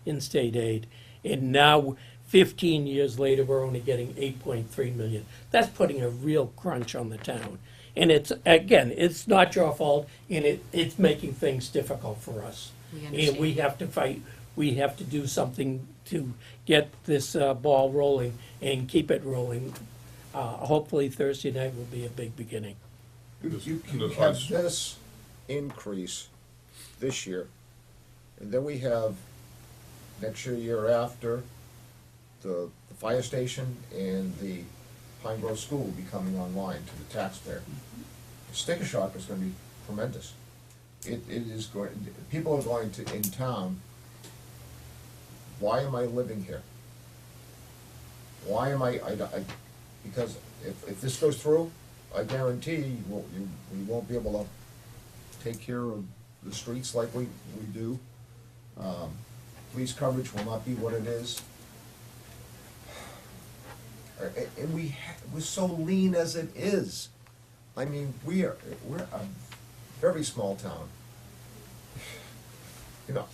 in state aid. And now, 15 years later, we're only getting 8.3 million. That's putting a real crunch on the town. And it's, again, it's not your fault, and it's making things difficult for us. We And understand. we have to fight, we have to do something to get this ball rolling and keep it rolling. Hopefully Thursday night will be a big beginning. You And the have us. this increase this year, and then we have next year after, the fire station and the Pine Grove School will be coming online to the taxpayer. The sticker shock is gonna be tremendous. It is going, people are going to, in town, why am I living here? Why am I, because if this goes through, I guarantee we won't be able to take care of the streets like we do. Police coverage will not be what it is. And we're so lean as it is. I mean, we're a very small town. You know,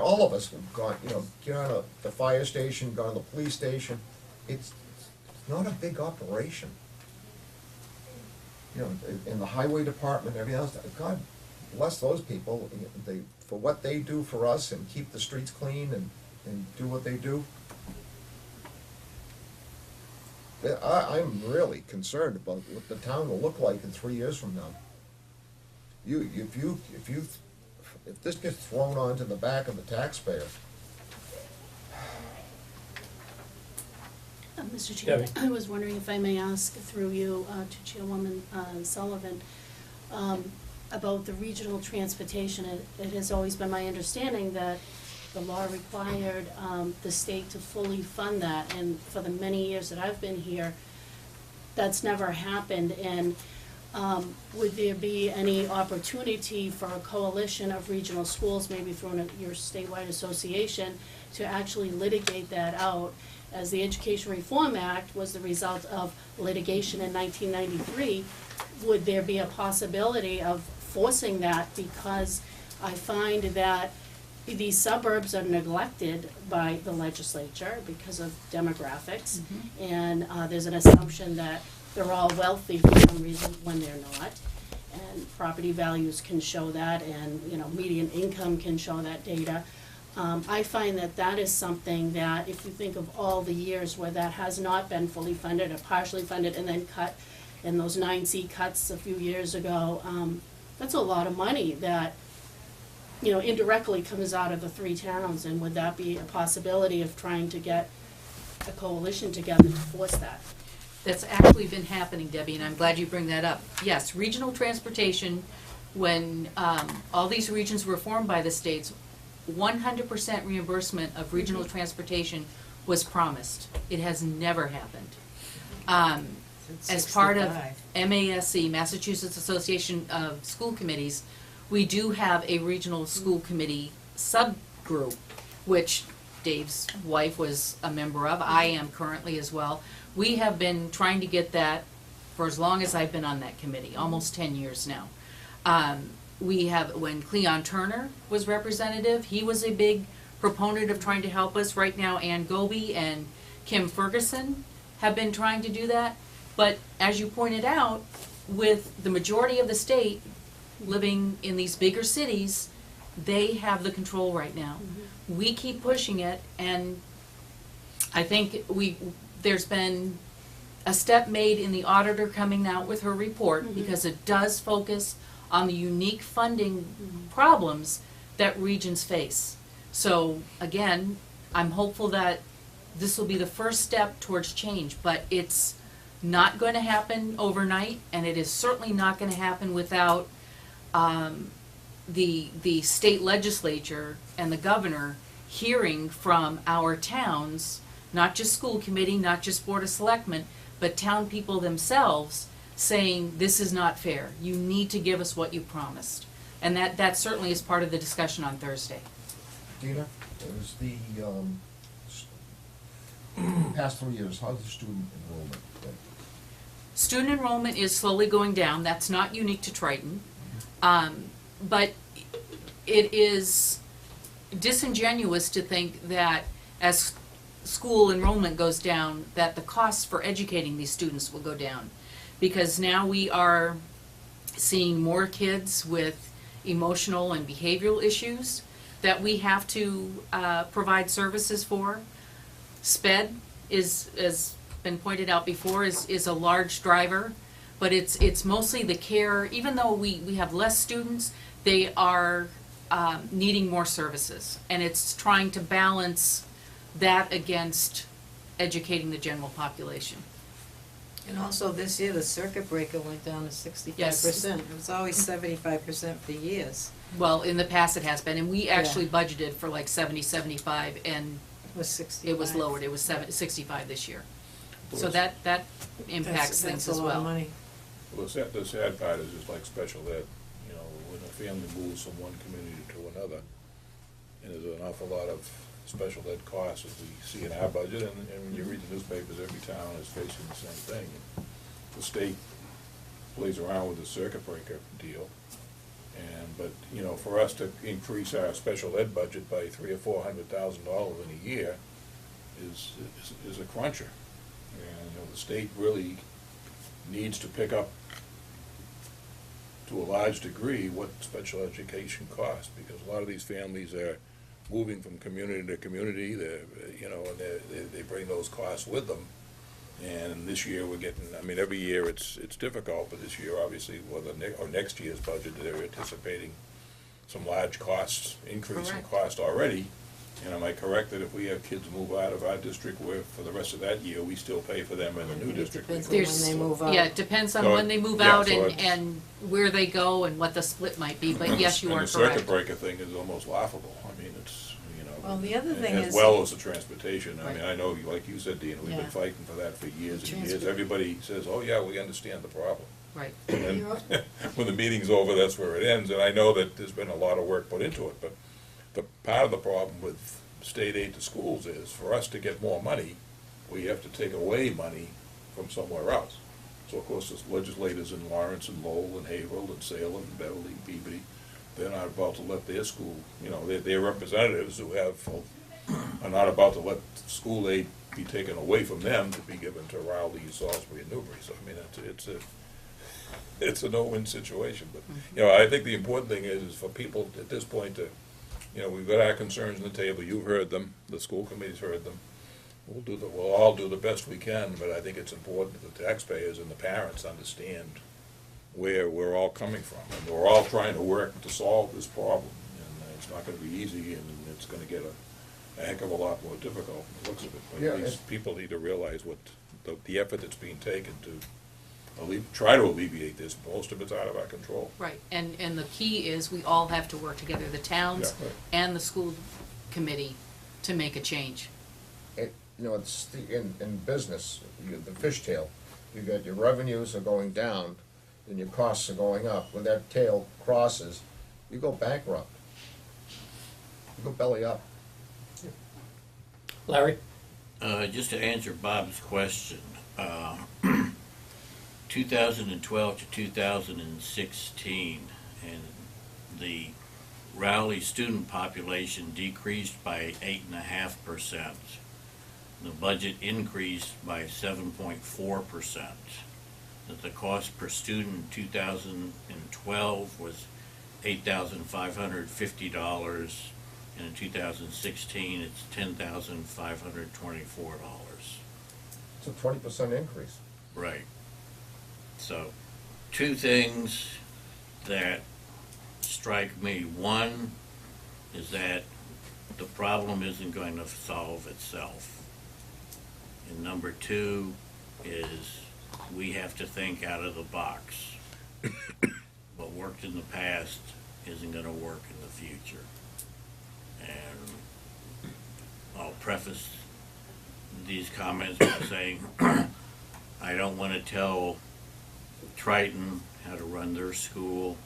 all of us have gone, you know, get on the fire station, gone to the police station. It's not a big operation. You know, in the highway department, everything else, God bless those people, for what they do for us and keep the streets clean and do what they do. I'm really concerned about what the town will look like in 3 years from now. If this gets thrown onto the back of the taxpayer. Mr. Chair, Debbie. I was wondering if I may ask through you to Chairwoman Sullivan about the regional transportation. It has always been my understanding that the law required the state to fully fund that, and for the many years that I've been here, that's never happened. And would there be any opportunity for a coalition of regional schools, maybe through your statewide association, to actually litigate that out? As the Education Reform Act was the result of litigation in 1993, would there be a possibility of forcing that? Because I find that these suburbs are neglected by the legislature because of demographics, and there's an assumption that they're all wealthy for some reason when they're not, and property values can show that, and median income can show that data. I find that is something that, if you think of all the years where that has not been fully funded or partially funded and then cut, and those 9C cuts a few years ago, that's a lot of money that indirectly comes out of the three towns. And would that be a possibility of trying to get a coalition together to force that? That's actually been happening, Debbie, and I'm glad you bring that up. Yes, regional transportation, when all these regions were formed by the states, 100% reimbursement of regional transportation was promised. It has never happened. As part of MASC, Massachusetts Association of School Committees, we do have a regional school committee subgroup, which Dave's wife was a member of. I am currently as well. We have been trying to get that for as long as I've been on that committee, almost 10 years now. We have, when Cleon Turner was representative, he was a big proponent of trying to help us. Right now, Ann Goby and Kim Ferguson have been trying to do that. But as you pointed out, with the majority of the state living in these bigger cities, they have the control right now. We keep pushing it, and I think there's been a step made in the auditor coming out with her report, because it does focus on the unique funding problems that regions face. So again, I'm hopeful that this will be the first step towards change, but it's not going to happen overnight, and it is certainly not going to happen without the state legislature and the governor hearing from our towns, not just school committee, not just board of selectmen, but town people themselves, saying this is not fair. You need to give us what you promised. And that certainly is part of the discussion on Thursday. Dina, is the past 3 years, how's the student enrollment been? Student enrollment is slowly going down. That's not unique to Triton. But it is disingenuous to think that as school enrollment goes down, that the costs for educating these students will go down. Because now we are seeing more kids with emotional and behavioral issues that we have to provide services for. SPED is, as been pointed out before, is a large driver, but it's mostly the care. Even though we have less students, they are needing more services, and it's trying to balance that against educating the general population. And also this year, the circuit breaker went down to 65%. Yes. It was always 75% for years. Well, in the past it has been, and we actually budgeted for like 70, 75, and It was 65. it was lowered. It was 65 this year. So that impacts things as That's a lot of well. money. Well, the sad part is just like special ed, when a family moves from one community to another. And there's an awful lot of special ed costs, as we see in our budget, and when you read the newspapers, every town is facing the same thing. The state plays around with the circuit breaker deal, but, you know, for us to increase our special ed budget by $300,000 or $400,000 in a year is a cruncher. And, you know, the state really needs to pick up, to a large degree, what special education costs, because a lot of these families are moving from community to community. They're, you know, and they bring those costs with them. And this year we're getting, I mean, every year it's difficult, but this year, obviously, or next year's budget, they're anticipating some large costs, increase in Correct. cost already. And am I correct that if we have kids move out of our district, where for the rest of that year, we still pay for them in the new It district? depends on because- when they move out. Yeah, it depends on So, when they move yeah, out so and where they go and what the split might be, but yes, you are And the circuit correct. breaker thing is almost laughable. I mean, it's, you know. Well, the other thing as is- well as the transportation. I mean, Right. I know, like you said, Dean, we've Yeah. been fighting for that for years and years. Transport- Everybody says, oh, yeah, we understand the problem. Right. And You're- then, when the meeting's over, that's where it ends. And I know that there's been a lot of work put into it, but the part of the problem with state aid to schools is, for us to get more money, we have to take away money from somewhere else. So of course, there's legislators in Lawrence and Lowell and Haverhill and Salem and Beverly and Peabody, they're not about to let their school, you know, their representatives who are not about to let school aid be taken away from them to be given to Rowley, Salisbury, and Newbury. So, I mean, it's a no-win situation. But, you know, I think the important thing is for people at this point to, you know, we've got our concerns on the table, you've heard them, the school committee's heard them. We'll all do the best we can, but I think it's important that the taxpayers and the parents understand where we're all coming from. And we're all trying to work to solve this problem, and it's not gonna be easy, and it's gonna get a heck of a lot more difficult from the looks of it. But Yeah, at least people need to realize what, the effort that's being taken to try to alleviate this. Most of it's out of our control. Right, and the key is we all have to work together, the towns Yeah, right. and the school committee, to make a change. You know, it's in business, the fishtail. You got your revenues are going down, and your costs are going up. When that tail crosses, you go bankrupt. You go belly up. Larry? Just to answer Bob's question, 2012 to 2016, and the Rowley student population decreased by 8.5%. The budget increased by 7.4%. That the cost per student in 2012 was $8,550, and in 2016 it's $10,524. It's a 20% increase. Right. So, two things that strike me. One is that the problem isn't going to solve itself. And number two is we have to think out of the box. What worked in the past isn't going to work in the future. And I'll preface these comments by saying I don't want to tell Triton how to run their school.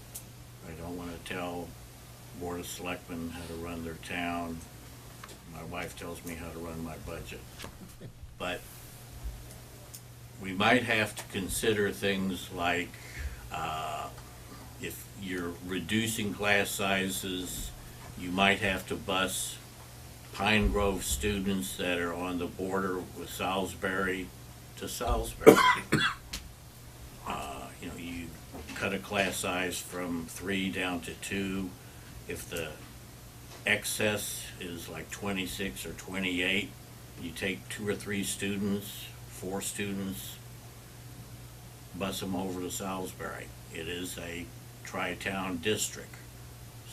I don't want to tell Board of Selectmen how to run their town. My wife tells me how to run my budget. But we might have to consider things like if you're reducing class sizes, you might have to bus Pine Grove students that are on the border with Salisbury to Salisbury. You know, you cut a class size from 3 down to 2. If the excess is like 26 or 28, you take 2 or 3 students, 4 students, bus them over to Salisbury. It is a tri-town district.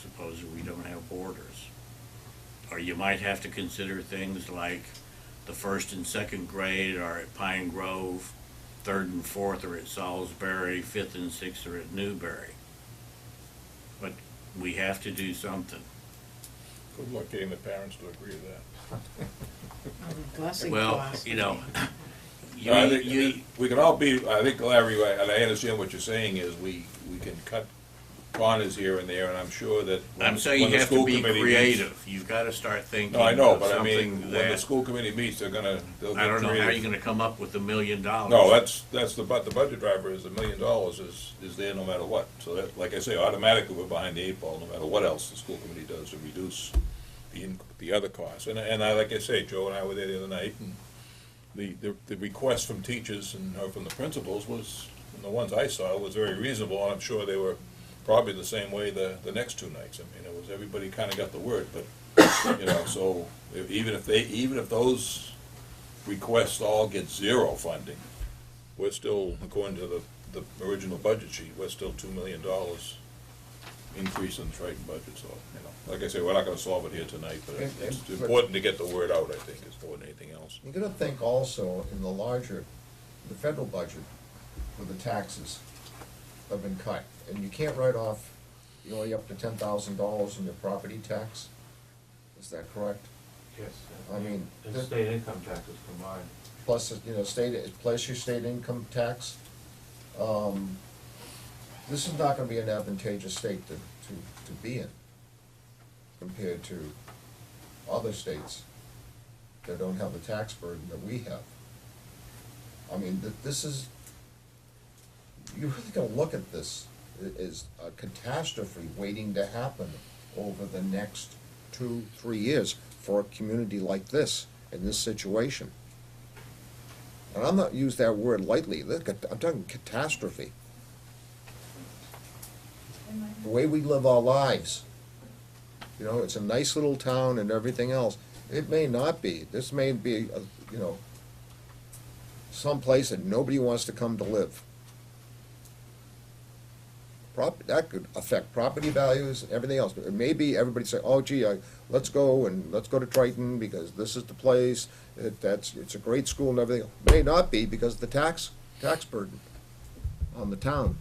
Supposing we don't have borders. Or you might have to consider things like the 1st and 2nd grade are at Pine Grove, 3rd and 4th are at Salisbury, 5th and 6th are at Newbury. But we have to do something. Good luck getting the parents to agree to that. Busing Well, costs. you know, I think we can all be, I think, Larry, and I understand what you're saying is we can cut corners here and there, and I'm sure that. I'm saying when you the have to school be committee creative. You've gotta start thinking No, I know, of but I mean, something when the that, school committee meets, they'll I get don't know how creative. you're gonna come up with $1 million. No, that's the budget driver is $1 million is there no matter what. So that, like I say, automatically we're behind the 8 ball, no matter what else the school committee does to reduce the other costs. And I, like I say, Joe and I were there the other night, and the request from teachers and or from the principals was, and the ones I saw, was very reasonable, and I'm sure they were probably the same way the next 2 nights. I mean, it was, everybody kind of got the word, but, you know, so even if those requests all get 0 funding, we're still, according to the original budget sheet, we're still $2 million increase in the Triton budget, so, you know, like I say, we're not gonna solve it here tonight, but it's important to get the word out, I think, is more than anything else. You gotta think also in the federal budget, where the taxes have been cut, and you can't write off, only up to $10,000 in your property tax. Is that correct? Yes. I mean, And state income taxes combined. Plus, plus your state income tax. This is not gonna be an advantageous state to be in compared to other states that don't have the tax burden that we have. I mean, this is, you're really gonna look at this as a catastrophe waiting to happen over the next 2-3 years for a community like this, in this situation. And I'm not use that word lightly, I'm talking catastrophe. The way we live our lives. It's a nice little town and everything else. It may not be. This may be, some place that nobody wants to come to live. That could affect property values and everything else. But maybe everybody say, oh gee, let's go to Triton because this is the place. It's a great school and everything. It may not be because of the tax burden on the town.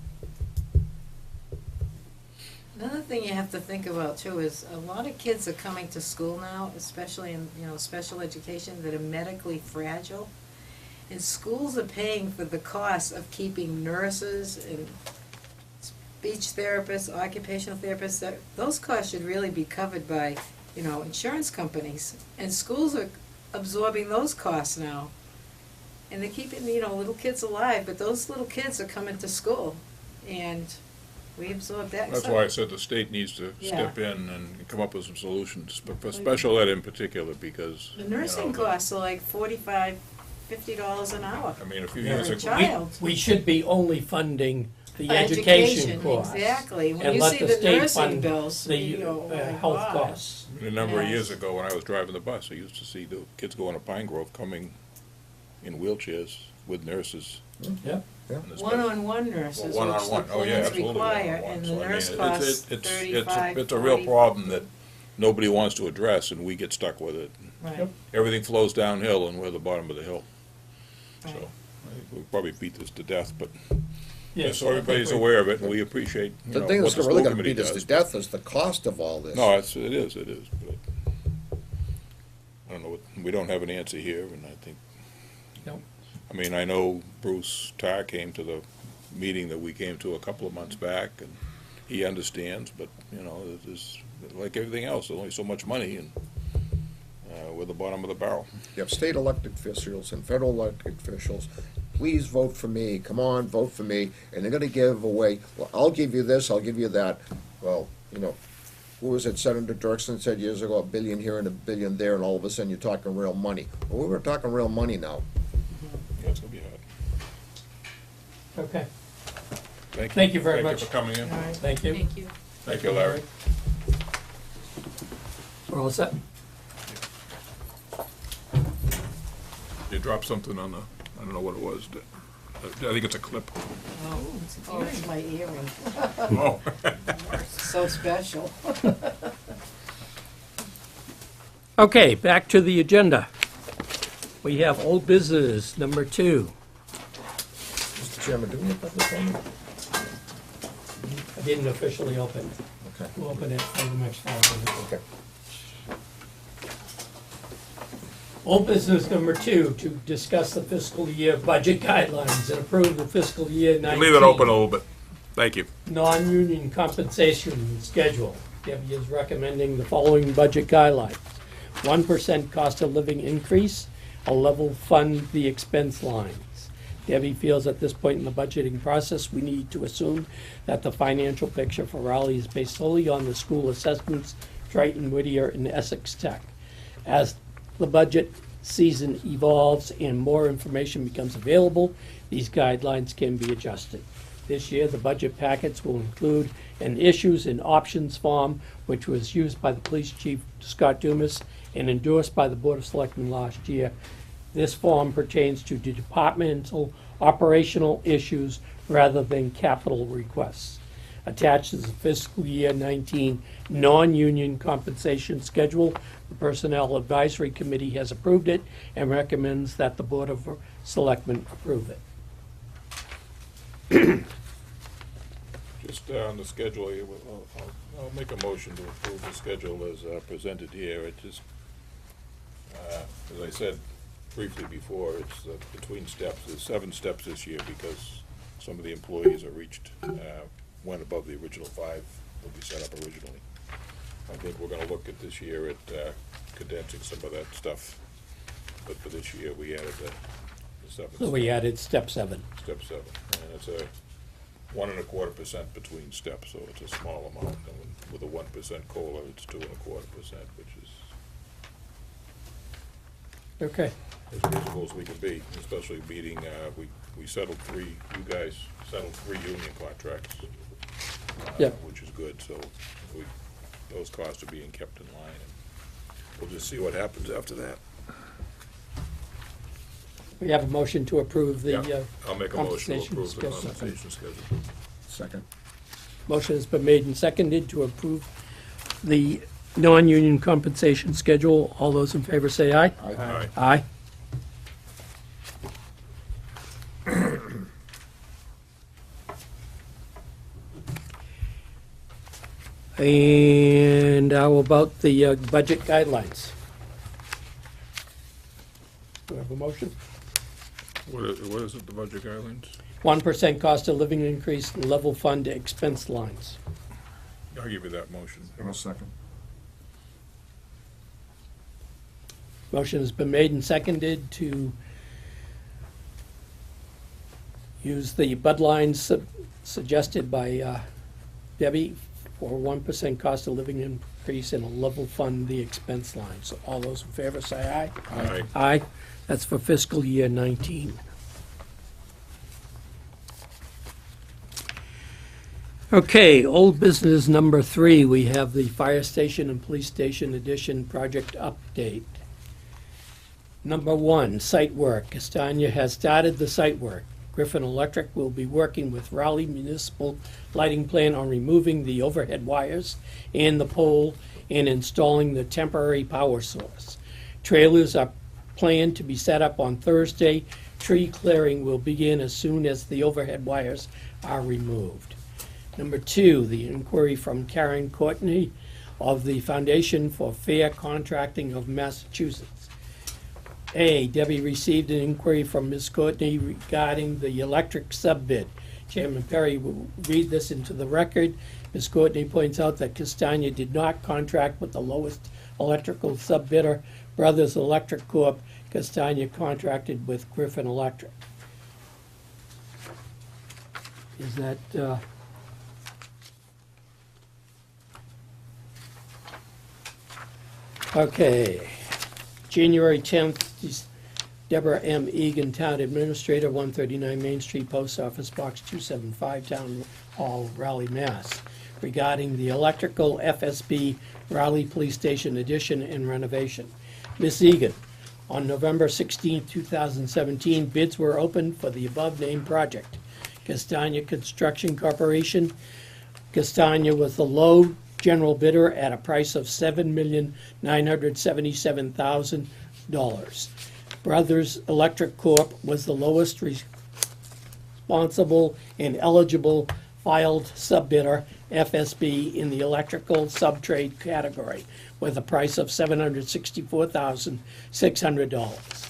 Another thing you have to think about too is a lot of kids are coming to school now, especially in, special education, that are medically fragile. And schools are paying for the cost of keeping nurses and speech therapists, occupational therapists. Those costs should really be covered by, insurance companies. And schools are absorbing those costs now. And they're keeping, little kids alive, but those little kids are coming to school. And we absorb that. That's why I said the state needs to step in and come up with some solutions, but for special ed in particular, because. The nursing costs are like $45, $50 an hour. I mean, a few For years a ago. child. We should be only funding the education costs. Exactly. When and you let see the the state nursing fund bills, the oh my health God. costs. A number of years Yes. ago, when I was driving the bus, I used to see the kids going to Pine Grove coming in wheelchairs with nurses. Yep. and the special- One-on-one nurses, Well, which the one-on-one, oh yeah, plans absolutely, require, one-on-one. and So, the I nurse mean, costs it's $35, a real $40. problem that nobody wants to address, and we get stuck with it. Right, Yep. Everything flows downhill, and we're the bottom of the hill. So, right. I think we'll probably beat this to death, but, Yes, so everybody's aware of it, and we appreciate, The what thing the that's school really gonna committee beat us does. to death is the cost of all this. No, it is, but I don't know, we don't have an answer here, and I think, Nope. I mean, I know Bruce Tarr came to the meeting that we came to a couple of months back, and he understands, but, it's like everything else, there's only so much money, and we're the bottom of the barrel. You have state elected officials and federal elected officials, please vote for me, come on, vote for me, and they're gonna give away, well, I'll give you this, I'll give you that. Well, who was it, Senator Dirksen said years ago, $1 billion here and $1 billion there, and all of a sudden you're talking real money. Well, we're talking real money now. Yeah, it's gonna be hard. Okay, Thank you. Thank you very much. Thank you for coming in. All right, thank you. thank you. Thank you, Larry. We're all set? You dropped something on I don't know what it was. I think it's a clip. Oh, it's my earring, Oh. so special. Okay, back to the agenda. We have old business number 2. Mr. Chairman, do we have public comment? I didn't officially open. Okay. We'll open it for the next 5 minutes. Okay. Old business number 2, to discuss the fiscal year budget guidelines and approve the fiscal year 19. Leave it open a little bit. Thank you. Non-union compensation schedule. Debbie is recommending the following budget guidelines. 1% cost of living increase, a level fund the expense lines. Debbie feels at this point in the budgeting process, we need to assume that the financial picture for Raleigh is based solely on the school assessments, Triton, Whittier, and Essex Tech. As the budget season evolves and more information becomes available, these guidelines can be adjusted. This year, the budget packets will include an issues and options form, which was used by the police chief, Scott Dumas, and endorsed by the Board of Selectmen last year. This form pertains to departmental operational issues rather than capital requests. Attached is the fiscal year 19 non-union compensation schedule. The Personnel Advisory Committee has approved it and recommends that the Board of Selectmen approve it. Just on the schedule, I'll make a motion to approve the schedule as presented here. It just, as I said briefly before, it's between steps. There's 7 steps this year because some of the employees are went above the original 5 that we set up originally. I think we're gonna look at this year at condensing some of that stuff, but for this year, we added the 7. So we added step 7. Step 7, and it's a 1.25% between steps, so it's a small amount, and with a 1% COLA, it's 2.25%, which is Okay. as reasonable as we can be, especially meeting, we settled 3, you guys settled 3 union contracts. Yep. Which is good, so those costs are being kept in line, and we'll just see what happens after that. We have a motion to approve the Yeah, I'll make a motion to compensation approve the schedule. compensation schedule. Second. Motion has been made and seconded to approve the non-union compensation schedule. All those in favor say aye. Aye. Aye. And how about the budget guidelines? Do we have a motion? What is it, the budget guidelines? 1% cost of living increase, level fund expense lines. I'll give you that motion. I'll second. Motion has been made and seconded to use the bud lines suggested by Debbie for 1% cost of living increase and a level fund the expense line. So all those in favor say aye. Aye. Aye. That's for fiscal year 19. Okay, old business number 3, we have the fire station and police station addition project update. Number 1, site work. Castagna has started the site work. Griffin Electric will be working with Raleigh Municipal Lighting Plan on removing the overhead wires and the pole and installing the temporary power source. Trailers are planned to be set up on Thursday. Tree clearing will begin as soon as the overhead wires are removed. Number 2, the inquiry from Karen Courtney of the Foundation for Fair Contracting of Massachusetts. A, Debbie received an inquiry from Ms. Courtney regarding the electric sub-bid. Chairman Perry will read this into the record. Ms. Courtney points out that Castagna did not contract with the lowest electrical sub-bidder, Brothers Electric Corp. Castagna contracted with Griffin Electric. Is that, okay. January 10th, Deborah M. Egan, Town Administrator, 139 Main Street, Post Office Box 275, Town Hall, Raleigh, Mass. Regarding the electrical FSB Raleigh Police Station addition and renovation. Ms. Egan, on November 16, 2017, bids were opened for the above-named project. Castagna Construction Corporation. Castagna was the low general bidder at a price of $7,977,000. Brothers Electric Corp. was the lowest responsible and eligible filed sub-bidder, FSB, in the electrical sub-trade category, with a price of $764,600.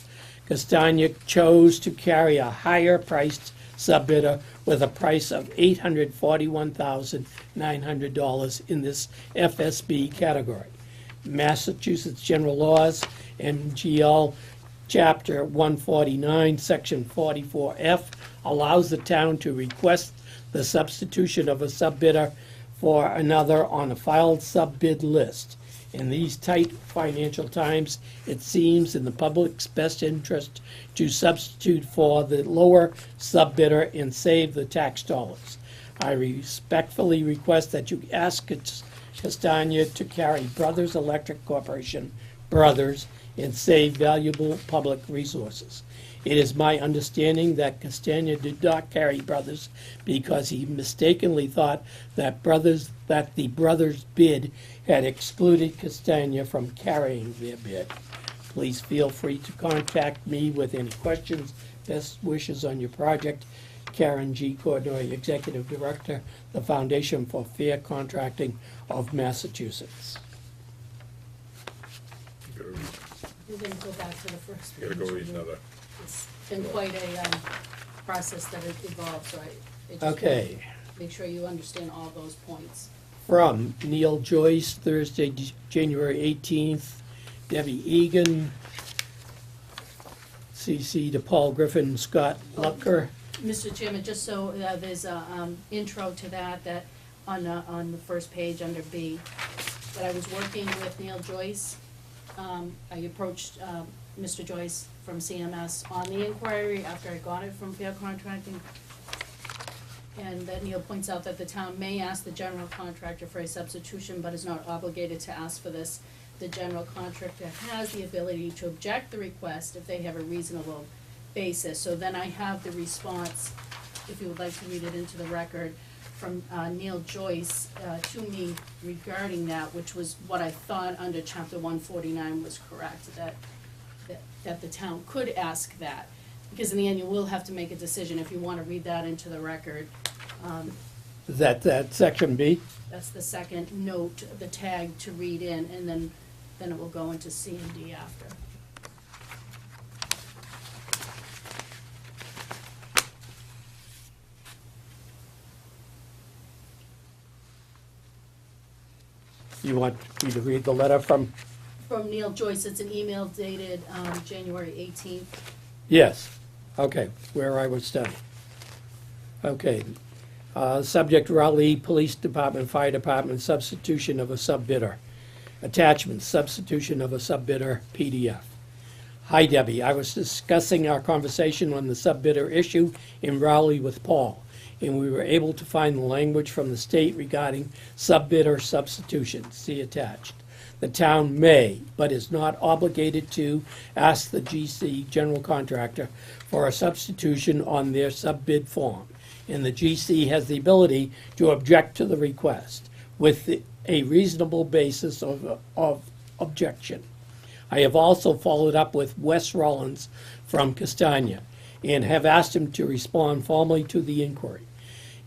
Castagna chose to carry a higher-priced subbidder with a price of $841,900 in this FSB category. Massachusetts General Laws, MGL Chapter 149, Section 44F, allows the town to request the substitution of a subbidder for another on a filed subbid list. In these tight financial times, it seems in the public's best interest to substitute for the lower subbidder and save the tax dollars. I respectfully request that you ask Castagna to carry Brothers Electric Corporation, Brothers, and save valuable public resources. It is my understanding that Castagna did not carry Brothers because he mistakenly thought that the Brothers bid had excluded Castagna from carrying their bid. Please feel free to contact me with any questions, best wishes on your project. Karen G. Cordnoy, Executive Director, the Foundation for Fair Contracting of Massachusetts. We're gonna go back to the first You page. gotta go read another. It's been quite a process that has evolved, so I just Okay. make sure you understand all those points. From Neil Joyce, Thursday, January 18th. Debbie Egan. CC to Paul Griffin, Scott Lucker. Mr. Chairman, just so there's a intro to that on the first page under B, that I was working with Neil Joyce. I approached Mr. Joyce from CMS on the inquiry after I got it from Fair Contracting. And that Neil points out that the town may ask the general contractor for a substitution, but is not obligated to ask for this. The general contractor has the ability to object the request if they have a reasonable basis. So then I have the response, if you would like to read it into the record, from Neil Joyce to me regarding that, which was what I thought under Chapter 149 was correct, that the town could ask that. Because in the end, you will have to make a decision if you want to read that into the record. Is that section B? That's the second note, the tag to read in, and then it will go into C and D after. You want me to read the letter from? From Neil Joyce, it's an email dated January 18th. Yes. Okay, where I was studying. Okay. Subject Raleigh Police Department, Fire Department, substitution of a subbidder. Attachment, substitution of a subbidder, PDF. Hi Debbie, I was discussing our conversation on the subbidder issue in Raleigh with Paul, and we were able to find the language from the state regarding subbidder substitution. See attached. The town may, but is not obligated to, ask the GC, general contractor, for a substitution on their subbid form, and the GC has the ability to object to the request with a reasonable basis of objection. I have also followed up with Wes Rollins from Castagna and have asked him to respond formally to the inquiry,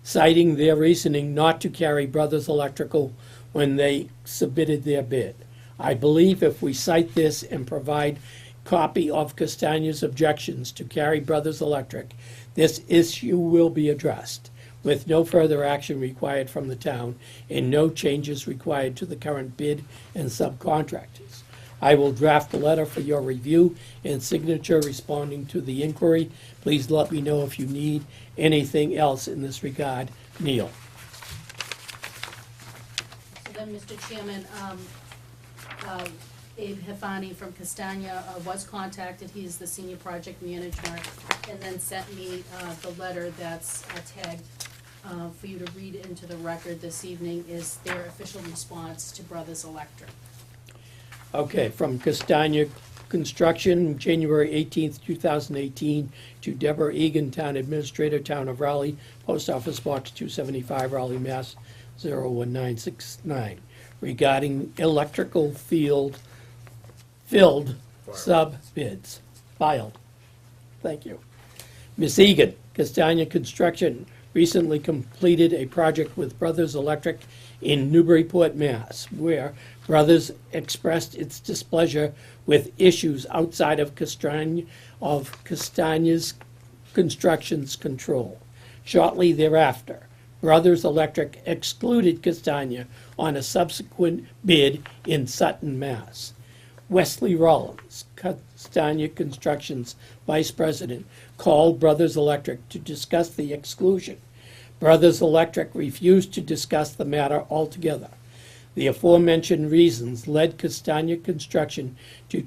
citing their reasoning not to carry Brothers Electrical when they submitted their bid. I believe if we cite this and provide copy of Castagna's objections to carry Brothers Electric, this issue will be addressed, with no further action required from the town and no changes required to the current bid and subcontractors. I will draft a letter for your review and signature responding to the inquiry. Please let me know if you need anything else in this regard. Neil. So then, Mr. Chairman, Abe Hefani from Castagna was contacted. He is the senior project manager, and then sent me the letter that's tagged for you to read into the record this evening is their official response to Brothers Electric. Okay, from Castagna Construction, January 18th, 2018, to Deborah Egan, Town Administrator, Town of Raleigh, Post Office Box 275, Raleigh, Mass. 01969, regarding electrical filled sub-bids. Filed. Thank you. Ms. Egan, Castagna Construction, recently completed a project with Brothers Electric in Newburyport, Mass., where Brothers expressed its displeasure with issues outside of Castagna's Construction's control. Shortly thereafter, Brothers Electric excluded Castagna on a subsequent bid in Sutton, Mass. Wesley Rollins, Castagna Construction's vice president, called Brothers Electric to discuss the exclusion. Brothers Electric refused to discuss the matter altogether. The aforementioned reasons led Castagna Construction to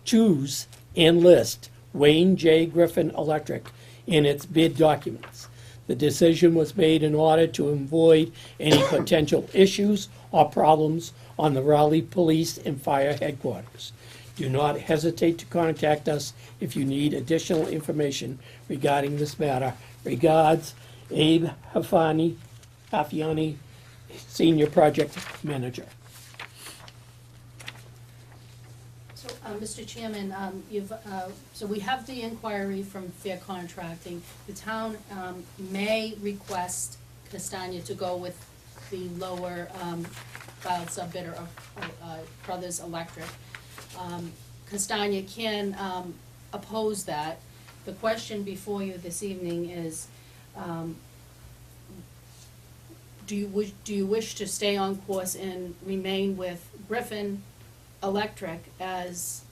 choose and list Wayne J. Griffin Electric in its bid documents. The decision was made in order to avoid any potential issues or problems on the Raleigh Police and Fire Headquarters. Do not hesitate to contact us if you need additional information regarding this matter. Regards, Abe Hafiani, Senior Project Manager. So, Mr. Chairman, so we have the inquiry from Fair Contracting. The town may request Castagna to go with the lower filed subbidder of Brothers Electric. Castagna can oppose that. The question before you this evening is, do you wish to stay on course and remain with Griffin Electric as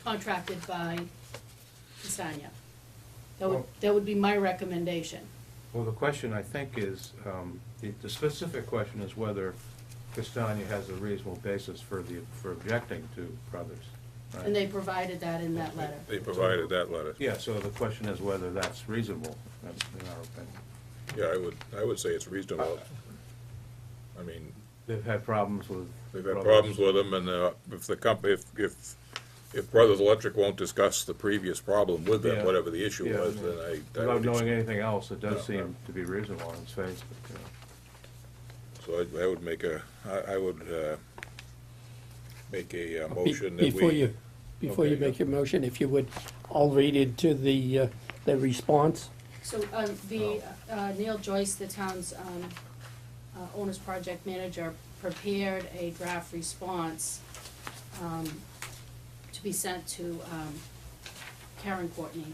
contracted by Castagna? That would be my recommendation. Well, the question, I think, is, the specific question is whether Castagna has a reasonable basis for objecting to Brothers. Right? And they provided that in that letter. They provided that letter. Yeah, so the question is whether that's reasonable, in our opinion. Yeah, I would say it's reasonable. I mean, They've had problems with. they've had Brothers. problems with them, and if the company, if Brothers Electric won't discuss the previous problem with them, Yeah. whatever the issue Yeah, was, yeah. then I Without would knowing ex- anything else, it does No, seem to be reasonable on its face, but, So I would make I would make a motion that Before we. you Okay, make your motion, if you would, I'll read into the response. So, Neil Joyce, the town's owner's project manager, prepared a draft response to be sent to Karen Courtney.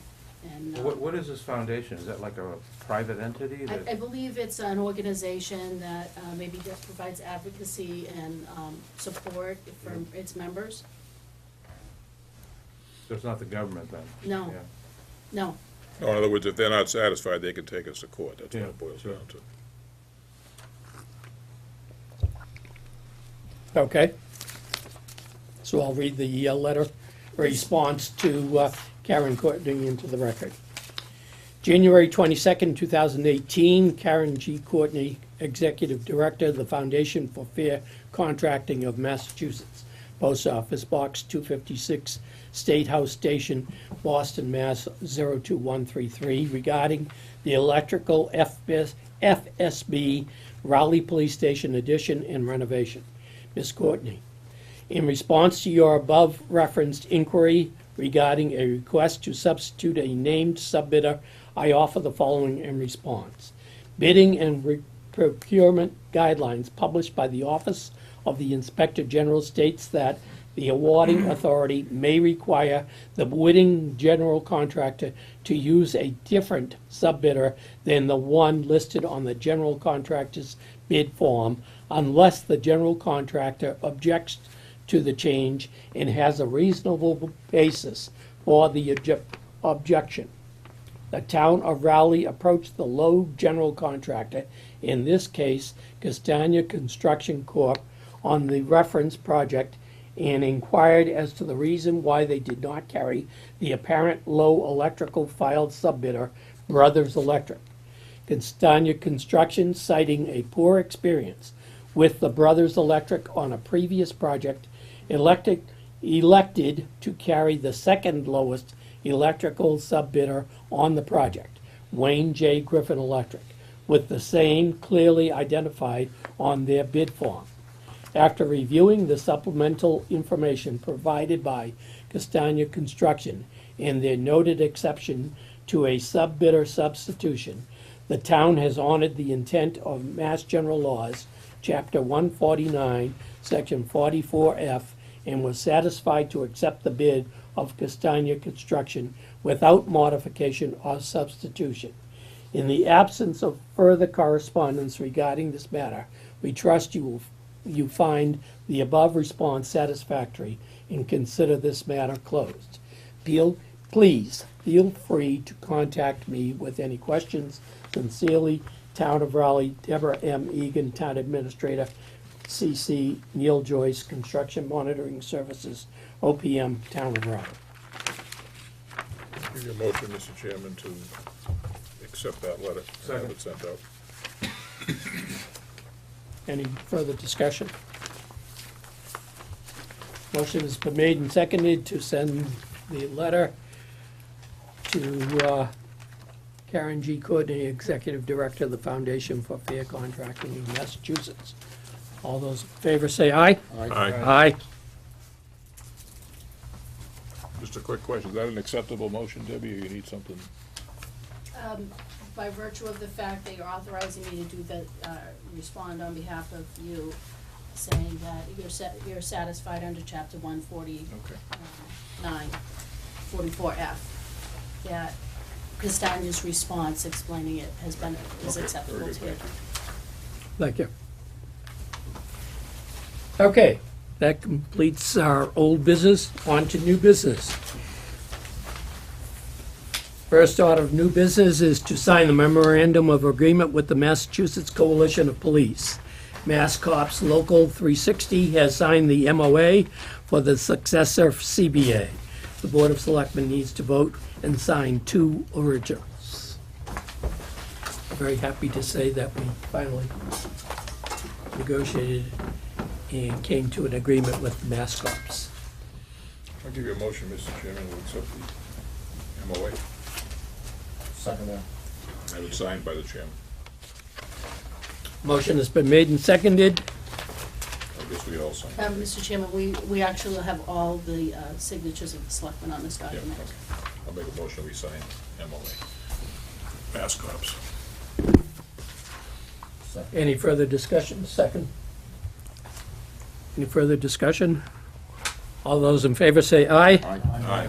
And what is this foundation? Is that like a private entity I that? believe it's an organization that maybe just provides advocacy and support for its members. So it's not the government then? No. Yeah. No, No, in other words, if they're not satisfied, they can take us to court. That's what Yeah, it boils sure. down to. Okay. So I'll read the letter response to Karen Courtney into the record. January 22nd, 2018, Karen G. Courtney, Executive Director, the Foundation for Fair Contracting of Massachusetts, Post Office Box 256, State House Station, Boston, Mass. 02133, regarding the electrical FSB Raleigh Police Station addition and renovation. Ms. Courtney, in response to your above referenced inquiry regarding a request to substitute a named subbidder, I offer the following in response. Bidding and procurement guidelines published by the Office of the Inspector General states that the awarding authority may require the bidding general contractor to use a different subbidder than the one listed on the general contractor's bid form unless the general contractor objects to the change and has a reasonable basis for the objection. The town of Raleigh approached the low general contractor, in this case Castagna Construction Corp., on the reference project and inquired as to the reason why they did not carry the apparent low electrical filed subbidder, Brothers Electric. Castagna Construction, citing a poor experience with the Brothers Electric on a previous project, elected to carry the second lowest electrical subbidder on the project, Wayne J. Griffin Electric, with the same clearly identified on their bid form. After reviewing the supplemental information provided by Castagna Construction and their noted exception to a subbidder substitution, the town has honored the intent of Mass General Laws, Chapter 149, Section 44F, and was satisfied to accept the bid of Castagna Construction without modification or substitution. In the absence of further correspondence regarding this matter, we trust you find the above response satisfactory and consider this matter closed. Please feel free to contact me with any questions. Sincerely, Town of Raleigh, Deborah M. Egan, Town Administrator, CC Neil Joyce, Construction Monitoring Services, OPM, Town of Raleigh. Give you a motion, Mr. Chairman, to accept that letter and have it sent out. Any further discussion? Motion has been made and seconded to send the letter to Karen G. Courtney, Executive Director of the Foundation for Fair Contracting in Massachusetts. All those in favor say aye. Aye. Aye. Just a quick question, is that an acceptable motion, Debbie, or you need something? By virtue of the fact that you're authorizing me to do the, respond on behalf of you, saying that you're satisfied under chapter 149, 44F, that Castagna's response explaining it is Okay, acceptable very to good, you. thank you. Thank you. Okay, that completes our old business. On to new business. First order of new business is to sign the memorandum of agreement with the Massachusetts Coalition of Police. Mass Cops Local 360 has signed the MOA for the successor CBA. The Board of Selectmen needs to vote and sign 2 originals. Very happy to say that we finally negotiated and came to an agreement with the Mass Cops. I'll give you a motion, Mr. Chairman, to accept the MOA. Second that. Have it signed by the chairman. Motion has been made and seconded. I guess we all sign. Mr. Chairman, we actually have all the signatures of the selectmen on this Yeah, document. okay. I'll make a motion, we sign MOA. Mass Cops. Any further discussion? Second. Any further discussion? All those in favor say aye. Aye.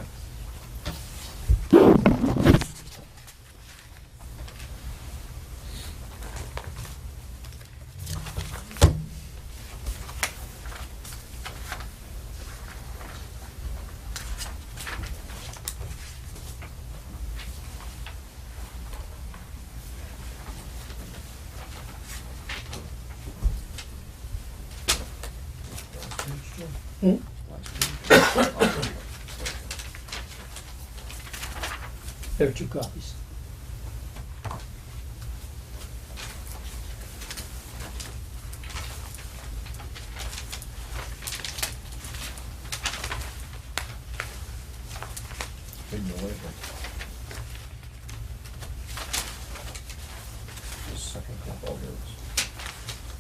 There are 2 copies. Big no way, but- Second cup, oh, here it is.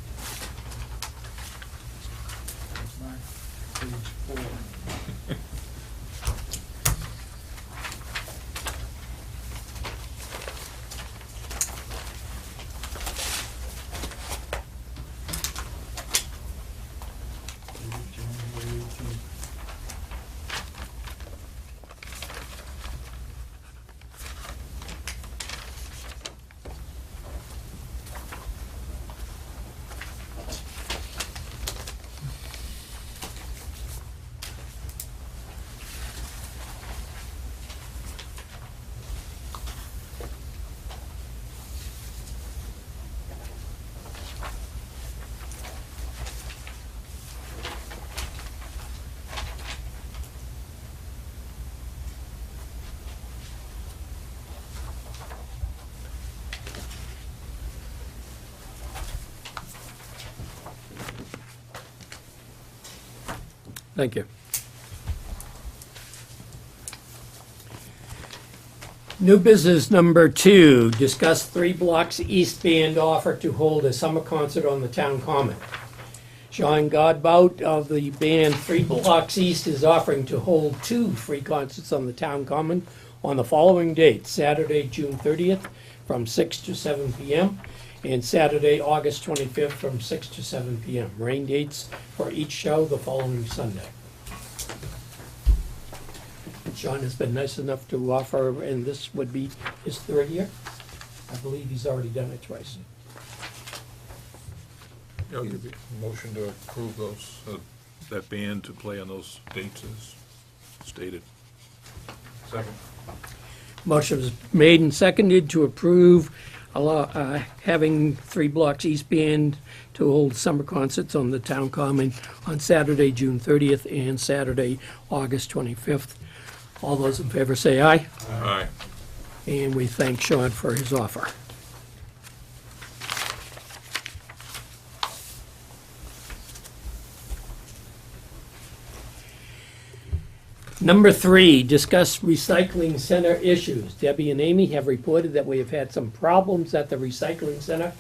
Thank you. New business number 2, discuss 3 Blocks East Band offer to hold a summer concert on the town common. Sean Godbout of the band 3 Blocks East is offering to hold 2 free concerts on the town common on the following dates: Saturday, June 30th from 6 to 7 p.m. and Saturday, August 25th from 6 to 7 p.m. Rain dates for each show the following Sunday. Sean has been nice enough to offer, and this would be his third year. I believe he's already done it twice. I'll give you a motion to approve those, that band to play on those dates as stated. Second. Motion was made and seconded to approve having 3 Blocks East Band to hold summer concerts on the town common on Saturday, June 30th, and Saturday, August 25th. All those in favor say aye, Aye. and we thank Sean for his offer. Number 3, discuss recycling center issues. Debbie and Amy have reported that we have had some problems at the recycling center.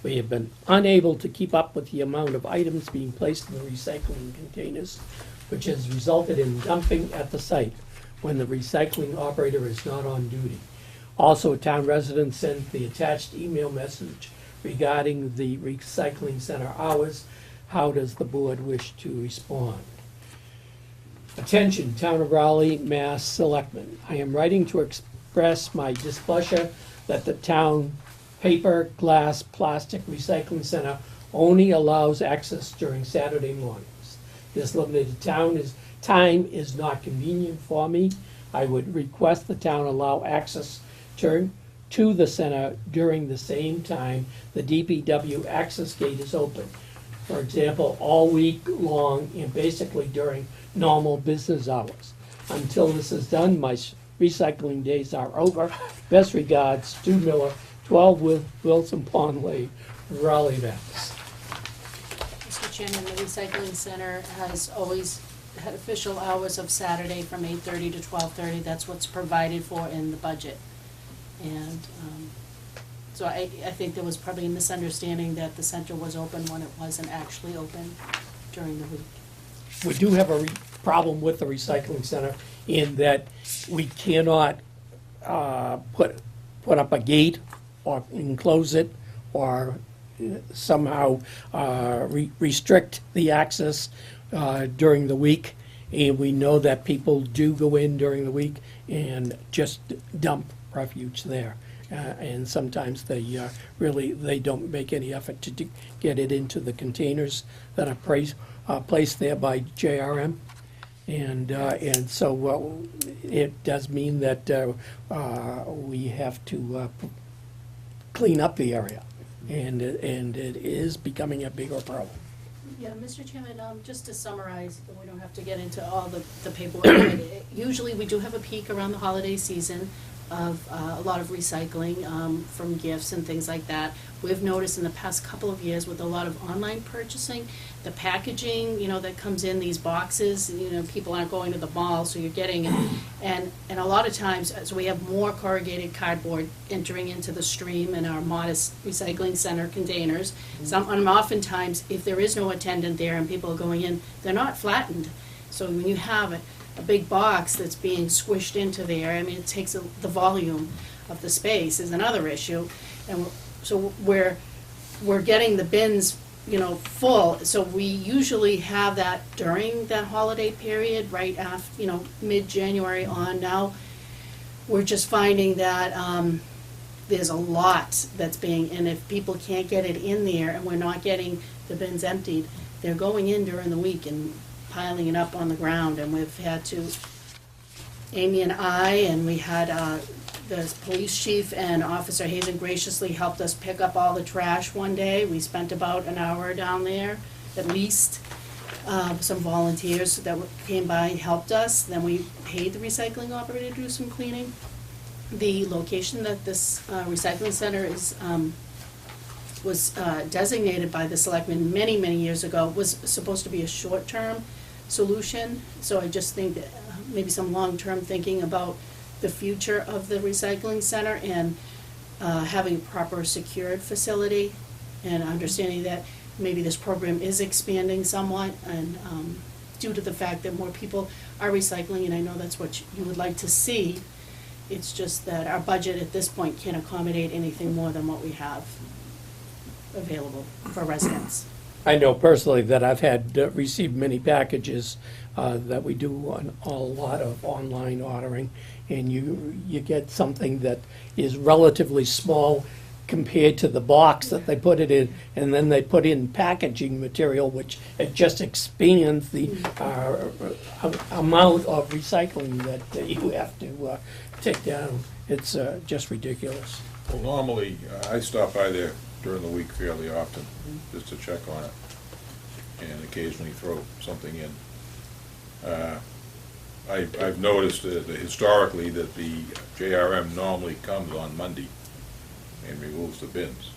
We have been unable to keep up with the amount of items being placed in the recycling containers, which has resulted in dumping at the site when the recycling operator is not on duty. Also, a town resident sent the attached email message regarding the recycling center hours. How does the board wish to respond? Attention, Town of Raleigh, Mass. Selectmen. I am writing to express my displeasure that the town paper, glass, plastic recycling center only allows access during Saturday mornings. This limited time is not convenient for me. I would request the town allow access to the center during the same time the DPW access gate is open. For example, all week long and basically during normal business hours. Until this is done, my recycling days are over. Best regards, Stu Miller, 12 Wilson Pond Lane, Raleigh, Mass. Mr. Chairman, the recycling center has always had official hours of Saturday from 8:30 to 12:30. That's what's provided for in the budget. And so I think there was probably a misunderstanding that the center was open when it wasn't actually open during the week. We do have a problem with the recycling center in that we cannot put up a gate or enclose it or somehow restrict the access during the week. And we know that people do go in during the week and just dump refuge there. And sometimes they they don't make any effort to get it into the containers that are placed there by JRM. And so it does mean that we have to clean up the area, and it is becoming a bigger problem. Yeah, Mr. Chairman, just to summarize, we don't have to get into all the paperwork. Usually, we do have a peak around the holiday season of a lot of recycling from gifts and things like that. We've noticed in the past couple of years with a lot of online purchasing, the packaging, that comes in these boxes, people aren't going to the mall, so you're getting it. And a lot of times, so we have more corrugated cardboard entering into the stream in our modest recycling center containers. And oftentimes, if there is no attendant there and people are going in, they're not flattened. So when you have a big box that's being squished into there, it takes the volume of the space is another issue. And so we're getting the bins, full. So we usually have that during that holiday period, right after, mid-January on. Now, we're just finding that there's a lot that's and if people can't get it in there and we're not getting the bins emptied, they're going in during the week and piling it up on the ground. And we've had to, Amy and we had the police chief and Officer Hazen graciously helped us pick up all the trash one day. We spent about an hour down there, at least. Some volunteers that came by and helped us. Then we paid the recycling operator to do some cleaning. The location that this recycling center is was designated by the Selectmen many, many years ago was supposed to be a short-term solution. So I just think that maybe some long-term thinking about the future of the recycling center and having a proper secured facility and understanding that maybe this program is expanding somewhat and due to the fact that more people are recycling, and I know that's what you would like to see. It's just that our budget at this point can't accommodate anything more than what we have available for residents. I know personally that I've had, received many packages that we do a lot of online ordering, and you get something that is relatively small compared to the box that they put it in, and then they put in packaging material, which it just expands the amount of recycling that you have to take down. It's just ridiculous. Well, normally, I stop by there during the week fairly often, just to check on it, and occasionally throw something in. I've noticed that historically that the JRM normally comes on Monday and removes the bins.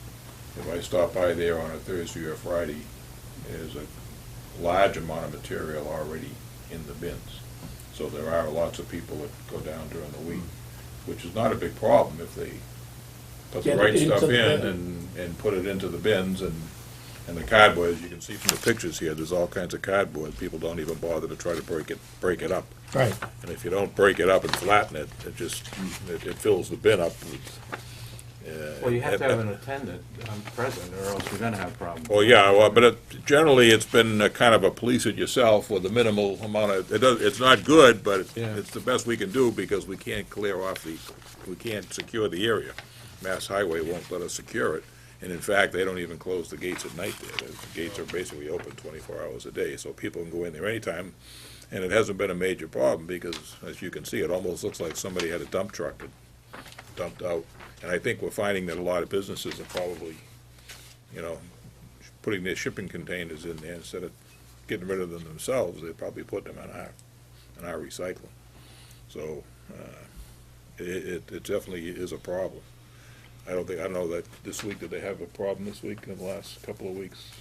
If I stop by there on a Thursday or Friday, there's a large amount of material already in the bins. So there are lots of people that go down during the week, which is not a big problem if they put the Get it right into stuff the in bin. and put it into the bins, and the cardboard, as you can see from the pictures here, there's all kinds of cardboard. People don't even bother to try to break it up. Right. And if you don't break it up and flatten it, it fills the bin up with, Well, you have to have an attendant present, or else you're gonna have problems. well, yeah, well, but generally, it's been a kind of a police it yourself with a minimal amount of, it's not good, but Yeah. it's the best we can do because we can't we can't secure the area. Mass Highway won't let us secure it, and in fact, they don't even close the gates at night there. The gates are basically open 24 hours a day, so people can go in there anytime, and it hasn't been a major problem because, as you can see, it almost looks like somebody had a dump truck that dumped out. And I think we're finding that a lot of businesses are probably, putting their shipping containers in there instead of getting rid of them themselves. They probably put them in our recycling. So it definitely is a problem. I don't know that this week, did they have a problem this week in the last couple of weeks?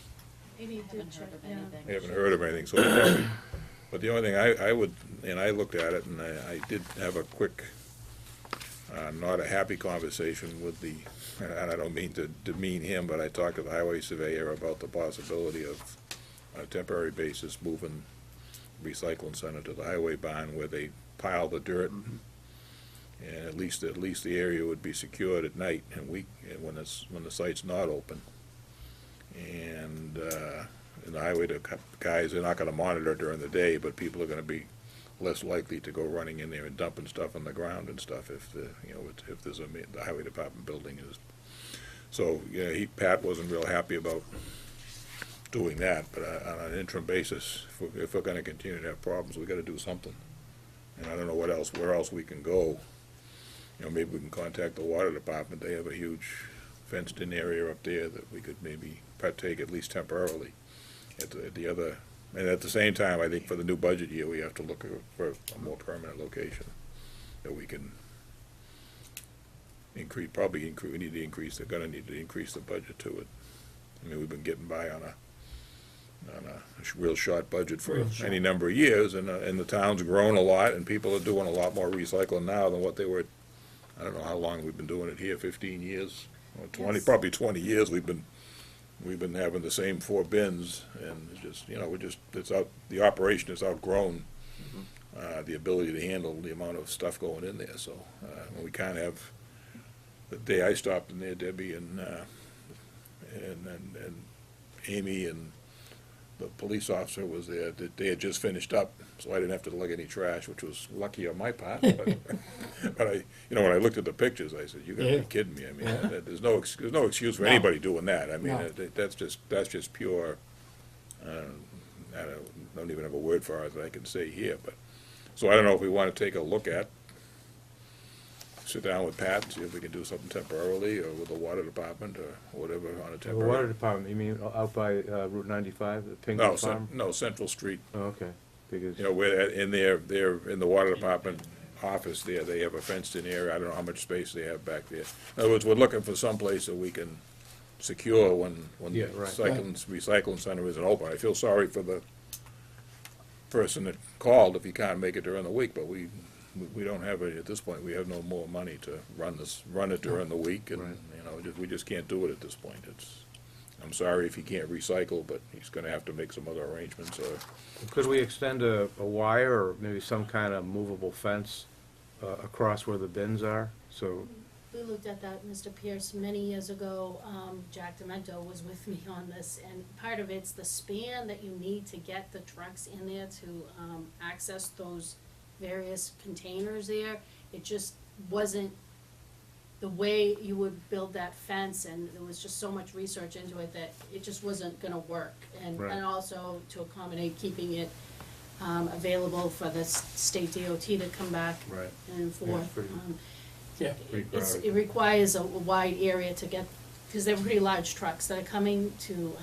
Maybe you did check, yeah. I haven't heard of anything, so probably, but the only thing I would, and I looked at it, and I did have a quick, not a happy conversation with and I don't mean to demean him, but I talked to the highway surveyor about the possibility of, on a temporary basis, moving recycling center to the highway barn where they pile the dirt. And at least the area would be secured at night and when the site's not open. And in the highway, the guys are not gonna monitor during the day, but people are gonna be less likely to go running in there and dumping stuff on the ground and stuff if if there's the highway department building is. So, Pat wasn't real happy about doing that, but on an interim basis, if we're gonna continue to have problems, we gotta do something. And I don't know where else we can go. Maybe we can contact the water department. They have a huge fenced-in area up there that we could maybe partake at least temporarily at the other. And at the same time, I think for the new budget year, we have to look for a more permanent location that we can increase. We need to increase. They're going to need to increase the budget to it. I mean, we've been getting by on a real short budget for any number of years, and the town's grown a lot, and people are doing a lot more recycling now than what they were. I don't know how long we've been doing it here, 15 years, or 20, Yes. probably 20 years. We've been having the same 4 bins, and it's just, the operation has outgrown the ability to handle the amount of stuff going in there, so we can't have, the day I stopped in there, Debbie and Amy and the police officer was there, they had just finished up, so I didn't have to lug any trash, which was lucky on my part, but when I looked at the pictures, I said, you gotta Yeah. be kidding me. I mean, there's no excuse for anybody doing that. I mean, No. that's just pure, I don't even have a word for it that I can say here, but, so I don't know if we wanna take a look at, sit down with Pat and see if we can do something temporarily, or with the water department, or whatever on a The water temporary. department, you mean out by Route 95, the No, Pingree Farm? no, Central Street. Oh, okay, because, Where they're in the water department office there, they have a fenced-in area. I don't know how much space they have back there. In other words, we're looking for some place that we can secure when Yeah, the right. recycling center isn't open. I feel sorry for the person that called if he can't make it during the week, but we don't have it at this point. We have no more money to run it during the week, and, Right. we just can't do it at this point. I'm sorry if he can't recycle, but he's gonna have to make some other arrangements, or. could we extend a wire or maybe some kind of movable fence across where the bins are? So we looked at that, Mr. Pierce, many years ago. Jack Demento was with me on this, and part of it's the span that you need to get the trucks in there to, access those various containers there. It just wasn't the way you would build that fence, and there was just so much research into it that it just wasn't gonna work. And, Right. and also to accommodate keeping it, available for the state DOT to come back Right. and forth. pretty- Yeah. Pretty crowded. It requires a wide area to get, because they're pretty large trucks that are coming to,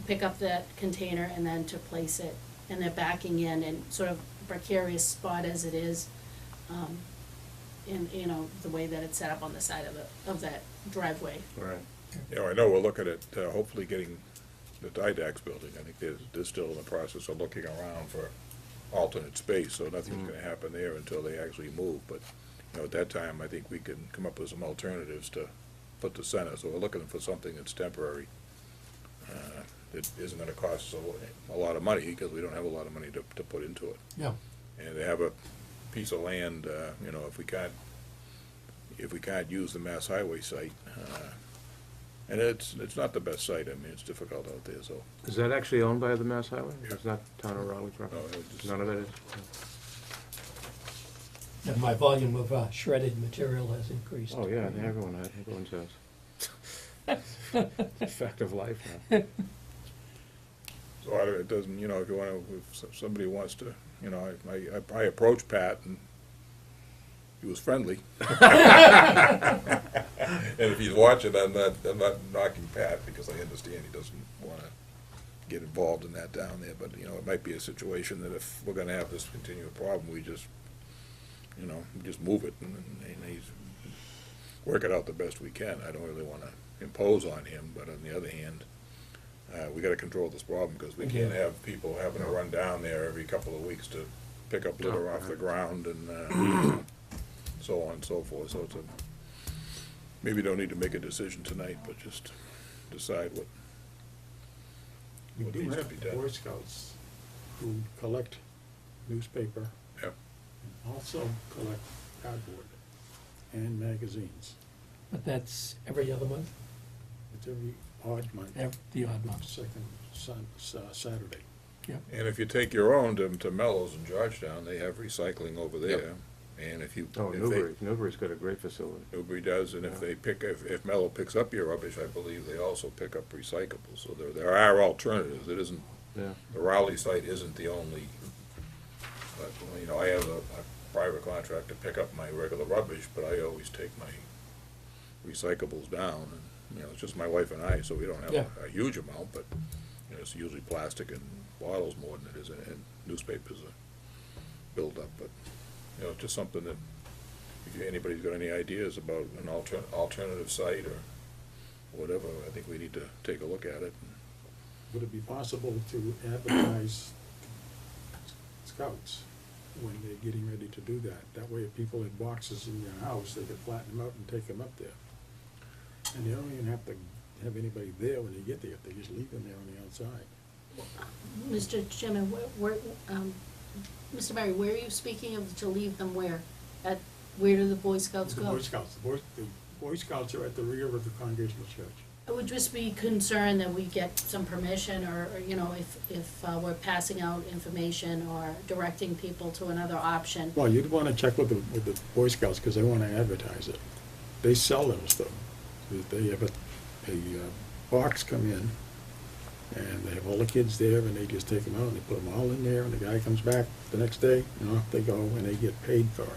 pick up that container and then to place it. And they're backing in and sort of precarious spot as it is, in, the way that it's set up on the side of that driveway. Right. You know, I know we're looking at hopefully getting the Didax building. I think they're still in the process of looking around for alternate space, so nothing's gonna happen there until they actually move. But, at that time, I think we can come up with some alternatives to put the center. So we're looking for something that's temporary, that isn't gonna cost us a lot of money, because we don't have a lot of money to put into it. Yeah. And they have a piece of land, if we can't use the Mass Highway site, and it's not the best site. I mean, it's difficult out there, so. Is that actually owned by the Mass Highway? Yeah. It's not town of Raleigh property? No, it just- None of it is? And my volume of shredded material has increased. Oh, yeah, everyone says. It's a fact of life now. So it doesn't, if you wanna, if somebody wants to, I approached Pat, and he was friendly. And if he's watching, I'm not knocking Pat, because I understand he doesn't wanna get involved in that down there, but, it might be a situation that if we're gonna have this continual problem, we just move it and he's work it out the best we can. I don't really wanna impose on him, but on the other hand, we gotta control this problem, because we can't have people having to run down there every couple of weeks to pick up litter off the ground and, so on and so forth. So maybe don't need to make a decision tonight, but just decide what We do needs to have be done. Boy Scouts who collect newspaper. Yep. And also collect cardboard and magazines. But that's every other month, It's every odd month, the odd month. second Saturday. And if you take your own to Mellows in Georgetown, they have recycling over there. Yep. And if you. Oh, if Newbury's got a great facility. Newbury does, and if if Mellow picks up your rubbish, I believe they also pick up recyclables. So there are alternatives. It isn't, Yeah. the Raleigh site isn't the only, but, I have a private contract to pick up my regular rubbish, but I always take my recyclables down. And, it's just my wife and I, so we don't have Yeah. a huge amount, but, it's usually plastic and bottles more than it is, and newspapers are built up, but, just something that, if anybody's got any ideas about an alternative site or whatever, I think we need to take a look at it. Would it be possible to advertise scouts when they're getting ready to do that? That way, if people had boxes in their house, they could flatten them out and take them up there. And you don't even have to have anybody there when they get there, they just leave them there on the outside. Mr. Chairman, Mr. Barry, where are you speaking of to leave them where? Where do the Boy Scouts The go? Boy Scouts, the Boy Scouts are at the rear of the Congregational Church. I would just be concerned that we get some permission or, if we're passing out information or directing people to another option. Well, you'd wanna check with the Boy Scouts, because they wanna advertise it. They sell those though. They have a box come in, and they have all the kids there, and they just take them out, and they put them all in there, and the guy comes back the next day, and off they go, and they get paid for it.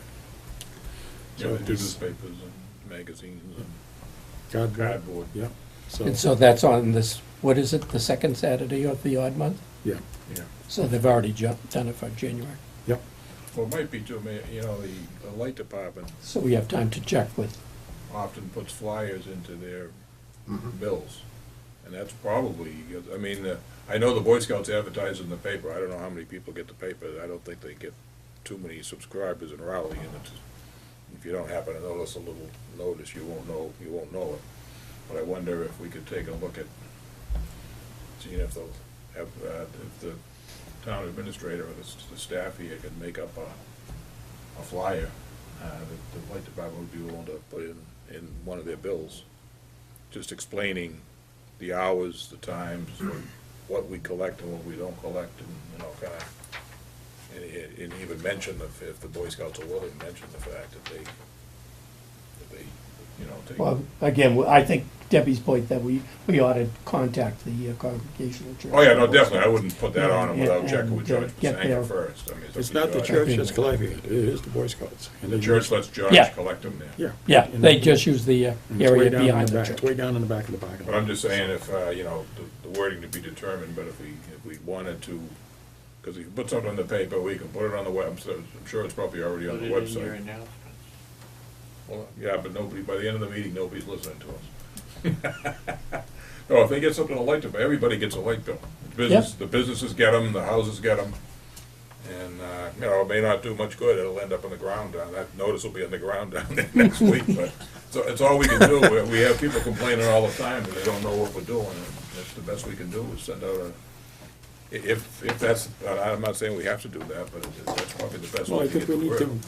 So They do it's newspapers and magazines and cardboard, cardboard. yeah, And so that's on this, what is it, the second Saturday of the odd month? yeah, Yeah. So they've already done it for January. yep. Well, it might be too, the light department So we have time to check with, often puts flyers into their bills. And that's probably, I know the Boy Scouts advertise in the paper. I don't know how many people get the paper. I don't think they get too many subscribers in Raleigh, and if you don't happen to notice a little notice, you won't know it. But I wonder if we could take a look at seeing if they'll have, if the town administrator or the staff here can make up a flyer the light department would be willing to put in one of their bills, just explaining the hours, the times, what we collect and what we don't collect, and, you know, kinda, and even mention if the Boy Scouts are willing, mention the fact that they, you know, take. Well, again, I think Debbie's point that we ought to contact the Congregational Church. Oh, yeah, no, definitely, I wouldn't put that on them And- without checking with and, George get Pasanka their- first. I mean, It's up to not the George. church that's collecting it, it is the Boy Scouts. And The they church use- lets George Yeah. collect them there. Yeah. Yeah, And they it- just use the and it's way area down in behind the back. church. It's way down in the back of the parking lot. But I'm just saying if, you know, the wording to be determined, but if we wanted to, because if you put something on the paper, we can put it on the web, I'm sure it's probably already on Put the it in your website. announcements. Well, yeah, but nobody, by the end of the meeting, nobody's listening to us. No, if they get something to light bill, everybody gets a light bill. The businesses get them, the houses get them, and, you know, it may not do much good, it'll end up on the ground down, that notice will be on the ground down there next week, but it's all we can do. We have people complaining all the time that they don't know what we're doing, and that's the best we can do is send out if that's, I'm not saying we have to do that, but that's probably the best Well, I way to think get we the need word. to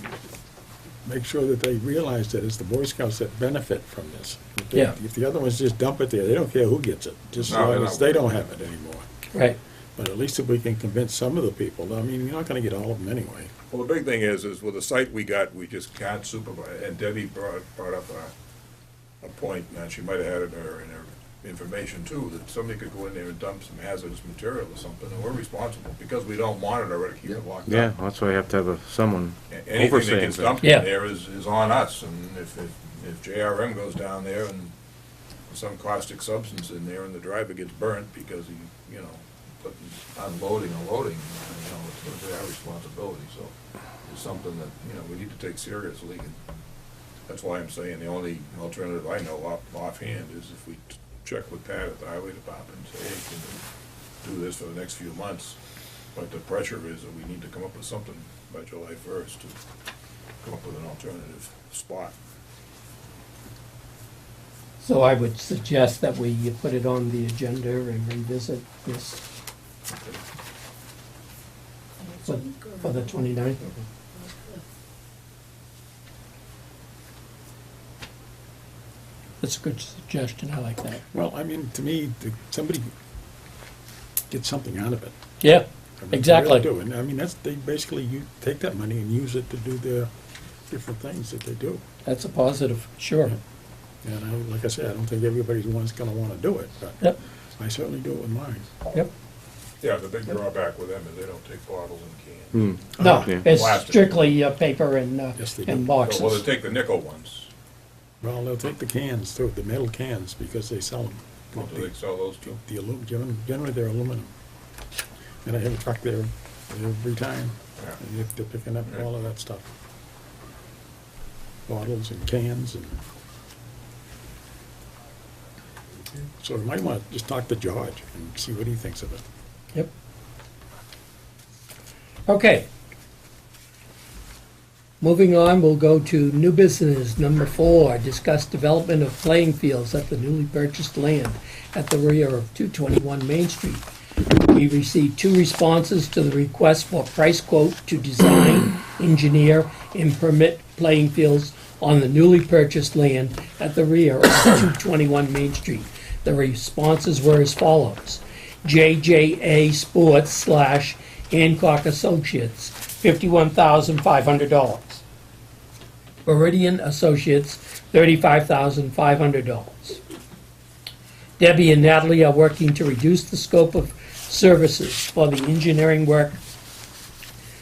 make sure that they realize that it's the Boy Scouts that benefit from this. If they- Yeah. If the other ones just dump it there, they don't care who gets it, just as No, they're long not as they don't worried. have it anymore. Right. But at least if we can convince some of the people, I mean, you're not gonna get all of them anyway. Well, the big thing is with the site we got, we just can't supervise, and Debbie brought up a point, and she might have had it in her information too, that somebody could go in there and dump some hazardous material or something, and we're responsible, because we don't monitor it, keep it locked Yeah, up. that's why you have to have someone Anything that overseeing gets it. dumped Yeah. in there is on us, and if JRM goes down there and some caustic substance in there and the driver gets burnt because he, you know, unloading or loading, you know, it's our responsibility, so it's something that, you know, we need to take seriously, and that's why I'm saying the only alternative I know offhand is if we check with Pat at the highway department and say, hey, can we do this for the next few months? But the pressure is that we need to come up with something by July 1st to come up with an alternative spot. So I would suggest that we put it on the agenda and revisit this for the 29th. That's a good suggestion, I like that. Well, I mean, to me, somebody gets something out of it. Yeah, I mean, they exactly. really do. And I mean, they basically, you take that money and use it to do their different things that they do. That's a positive, sure. And like I said, I don't think everybody's gonna wanna do it, but Yep, I certainly do it with mine. yep. Yeah, the big drawback with them is they don't take bottles and cans. No, Yeah. it's Plastic. strictly paper and Yes, they do. and Well, they boxes. take the nickel ones. Well, they'll take the cans too, the metal cans, because they sell them. Do they sell those too? The generally they're aluminum. And I have a truck there every time, Yeah. and they're picking up all of that stuff. Bottles and cans and. So we might want to just talk to George and see what he thinks of it. Yep. Okay. Moving on, we'll go to new business, number 4, discuss development of playing fields at the newly purchased land at the rear of 221 Main Street. We received 2 responses to the request for price quote to design, engineer, and permit playing fields on the newly purchased land at the rear of 221 Main Street. The responses were as follows. JJA Sports / Hancock Associates, $51,500. Meridian Associates, $35,500. Debbie and Natalie are working to reduce the scope of services for the engineering work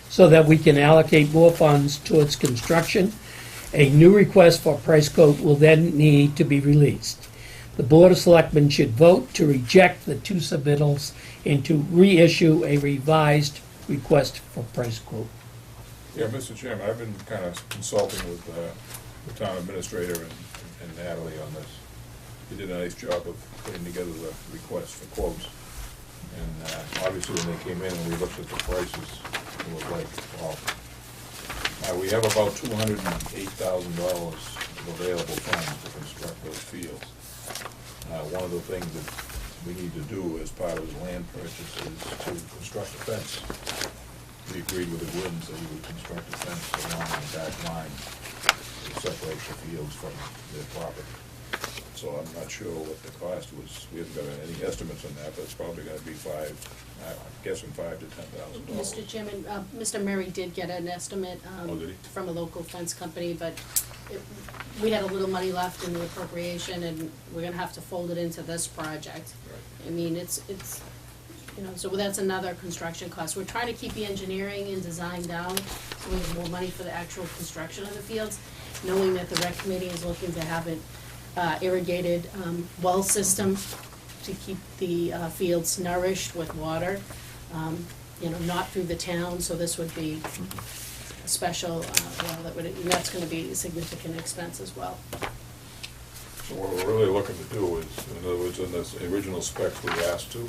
so that we can allocate more funds towards construction. A new request for price quote will then need to be released. The Board of Selectmen should vote to reject the 2 submittals and to reissue a revised request for price quote. Yeah, Mr. Chairman, I've been kind of consulting with the town administrator and Natalie on this. They did a nice job of putting together the request for quotes. And obviously, when they came in and we looked at the prices, it was like, well, we have about $208,000 of available funds to construct those fields. One of the things that we need to do as part of his land purchase is to construct a fence. We agreed with the Woods that he would construct a fence along the back line to separate the fields from their property. So I'm not sure what the cost was, we haven't got any estimates on that, but it's probably gonna be I'm guessing $5,000 to $10,000. Mr. Chairman, Mr. Murray did get an estimate Oh, did he? from a local fence company, but we had a little money left in the appropriation, and we're gonna have to fold it into this project. Right. I mean, it's, so that's another construction cost. We're trying to keep the engineering and design down, so we have more money for the actual construction of the fields, knowing that the rec committee is looking to have it irrigated well system to keep the fields nourished with water, not through the town, so this would be a special, and that's gonna be a significant expense as well. So what we're really looking to do is, in other words, in this original specs, we asked to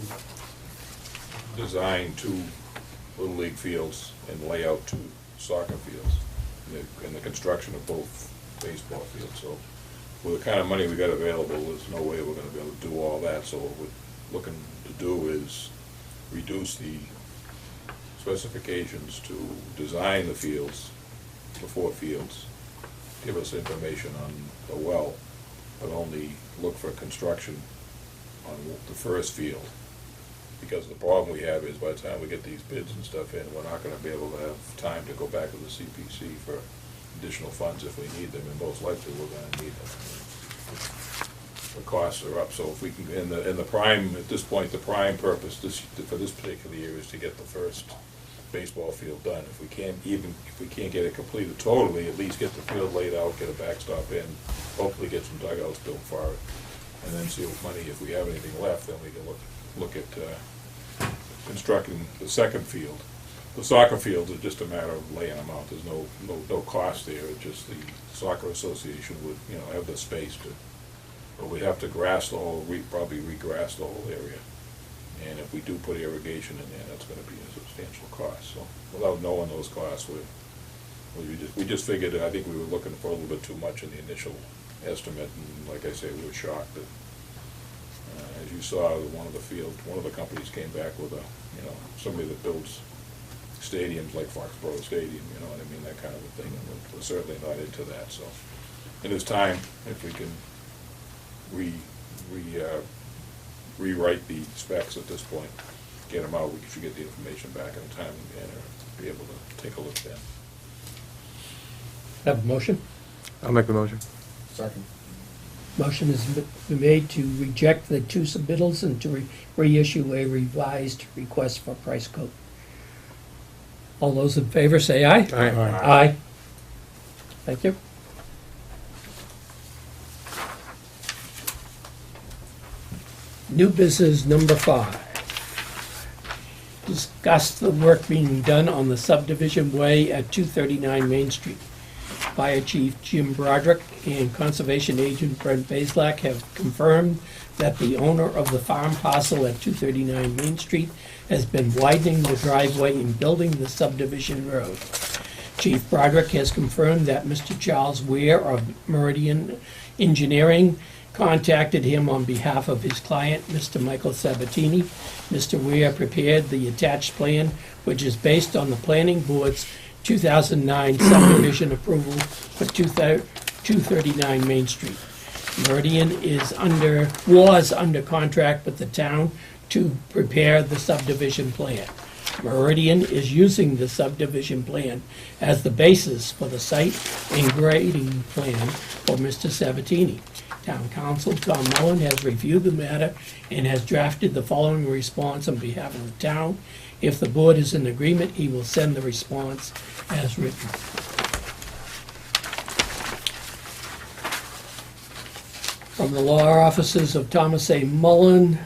design 2 Little League fields and lay out 2 soccer fields in the construction of both baseball fields. So with the kind of money we got available, there's no way we're gonna be able to do all that. So what we're looking to do is reduce the specifications to design the fields, the 4 fields, give us information on the well, but only look for construction on the first field. Because the problem we have is by the time we get these bids and stuff in, we're not gonna be able to have time to go back to the CPC for additional funds if we need them, and most likely we're gonna need them. The costs are up, so if we can, in the prime, at this point, the prime purpose for this particular year is to get the first baseball field done. If we can't get it completed totally, at least get the field laid out, get a backstop in, hopefully get some dugouts built for it, and then see what money, if we have anything left, then we can look at constructing the second field. The soccer fields are just a matter of laying them out. There's no cost there. It's just the soccer association would, have the space to, but we'd have to grass the whole, probably re-grass the whole area. And if we do put irrigation in there, that's gonna be a substantial cost. So without knowing those costs, we just figured, I think we were looking for a little bit too much in the initial estimate, and like I say, we were shocked that, as you saw, one of the companies came back with somebody that builds stadiums like Foxborough Stadium, you know what I mean, that kind of a thing, and we're certainly not into that, so. And it's time, if we can rewrite the specs at this point, get them out, we should get the information back in a timely manner, be able to take a look then. Have a motion? I'll make the motion. Second. Motion has been made to reject the 2 submittals and to reissue a revised request for price quote. All those in favor say aye. Aye. Aye. Thank you. New business number 5. Discuss the work being done on the subdivision way at 239 Main Street. Fire Chief Jim Broderick and Conservation Agent Brent Bazelak have confirmed that the owner of the farm parcel at 239 Main Street has been widening the driveway and building the subdivision road. Chief Broderick has confirmed that Mr. Charles Weir of Meridian Engineering contacted him on behalf of his client, Mr. Michael Sabatini. Mr. Weir prepared the attached plan, which is based on the planning board's 2009 subdivision approval for 239 Main Street. Meridian was under contract with the town to prepare the subdivision plan. Meridian is using the subdivision plan as the basis for the site and grading plan for Mr. Sabatini. Town Council Tom Mullen has reviewed the matter and has drafted the following response on behalf of the town. If the board is in agreement, he will send the response as written. From the law offices of Thomas A. Mullen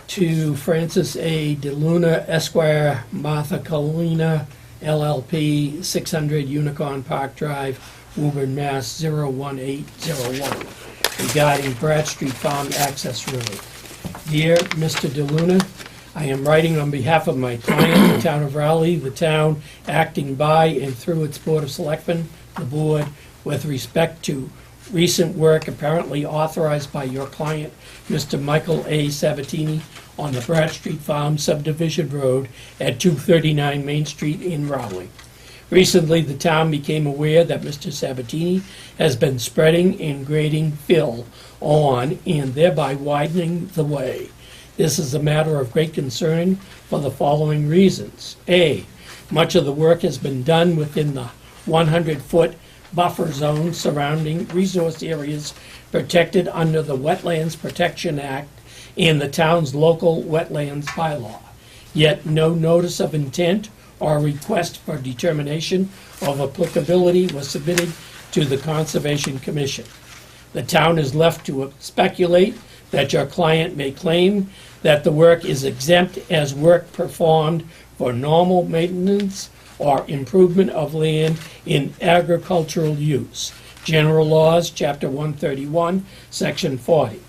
to Francis A. DeLuna, Esquire, Martha Colina, LLP, 600 Unicorn Park Drive, Woburn, Mass. 01801, regarding Bradstreet Farm Access Road. Dear Mr. DeLuna, I am writing on behalf of my client, the town of Raleigh, the town acting by and through its Board of Selectmen, the board, with respect to recent work apparently authorized by your client, Mr. Michael A. Sabatini, on the Bradstreet Farm Subdivision Road at 239 Main Street in Raleigh. Recently, the town became aware that Mr. Sabatini has been spreading and grading fill on and thereby widening the way. This is a matter of great concern for the following reasons. A, much of the work has been done within the 100-foot buffer zone surrounding resource areas protected under the Wetlands Protection Act and the town's local wetlands bylaw. Yet no notice of intent or request for determination of applicability was submitted to the Conservation Commission. The town is left to speculate that your client may claim that the work is exempt as work performed for normal maintenance or improvement of land in agricultural use. General Laws, Chapter 131, Section 40.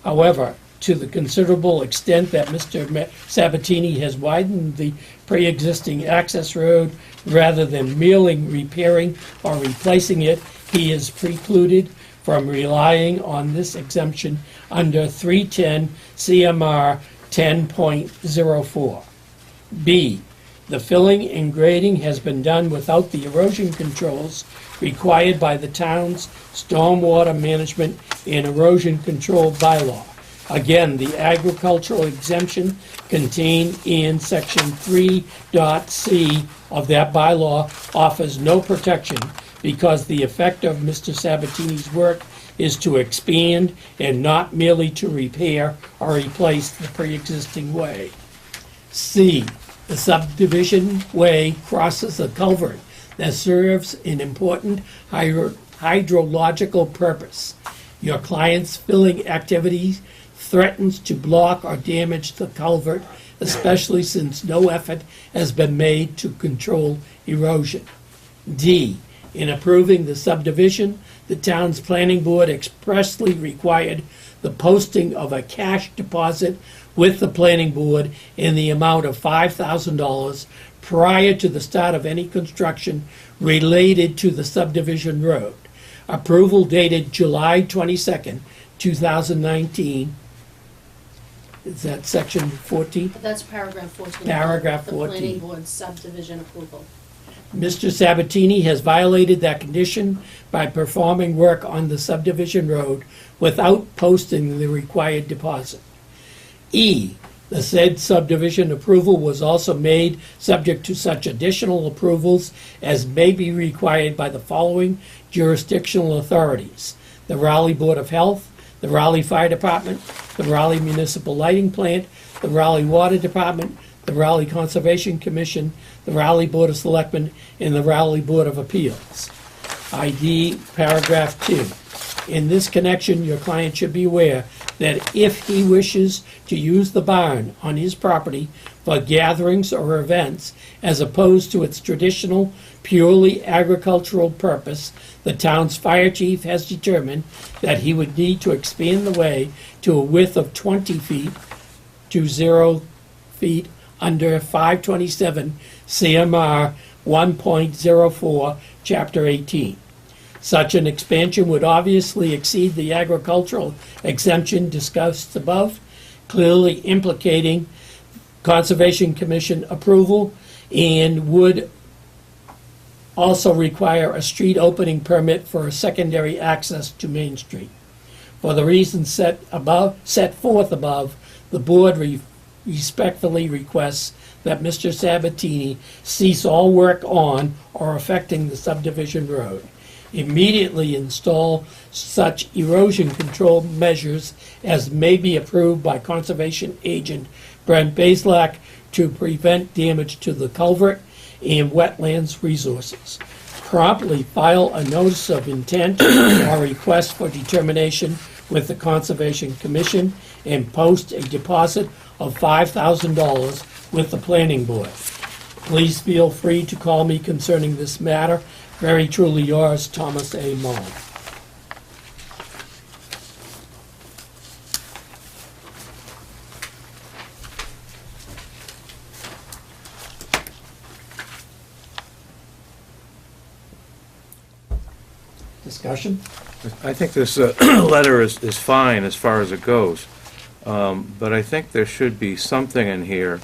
However, to the considerable extent that Mr. Sabatini has widened the pre-existing access road rather than merely repairing or replacing it, he is precluded from relying on this exemption under 310 CMR 10.04. B, the filling and grading has been done without the erosion controls required by the town's stormwater management and erosion control bylaw. Again, the agricultural exemption contained in section 3.c of that bylaw offers no protection because the effect of Mr. Sabatini's work is to expand and not merely to repair or replace the pre-existing way. C, the subdivision way crosses a culvert that serves an important hydrological purpose. Your client's filling activities threatens to block or damage the culvert, especially since no effort has been made to control erosion. D, in approving the subdivision, the town's planning board expressly required the posting of a cash deposit with the planning board in the amount of $5,000 prior to the start of any construction related to the subdivision road. Approval dated July 22nd, 2019. Is that section 14? That's paragraph 14. Paragraph The 14. planning board subdivision approval. Mr. Sabatini has violated that condition by performing work on the subdivision road without posting the required deposit. E, the said subdivision approval was also made subject to such additional approvals as may be required by the following jurisdictional authorities: the Raleigh Board of Health, the Raleigh Fire Department, the Raleigh Municipal Lighting Plant, the Raleigh Water Department, the Raleigh Conservation Commission, the Raleigh Board of Selectmen, and the Raleigh Board of Appeals. ID paragraph 2. In this connection, your client should be aware that if he wishes to use the barn on his property for gatherings or events, as opposed to its traditional, purely agricultural purpose, the town's fire chief has determined that he would need to expand the way to a width of 20 feet to 0 feet under 527 CMR 1.04, Chapter 18. Such an expansion would obviously exceed the agricultural exemption discussed above, clearly implicating Conservation Commission approval, and would also require a street opening permit for a secondary access to Main Street. For the reasons set forth above, the board respectfully requests that Mr. Sabatini cease all work on or affecting the subdivision road. Immediately install such erosion control measures as may be approved by Conservation Agent Brent Bazelak to prevent damage to the culvert and wetlands resources. Promptly file a notice of intent or request for determination with the Conservation Commission and post a deposit of $5,000 with the Planning Board. Please feel free to call me concerning this matter. Very truly yours, Thomas A. Mullen. Discussion? I think this letter is fine as far as it goes, but I think there should be something in here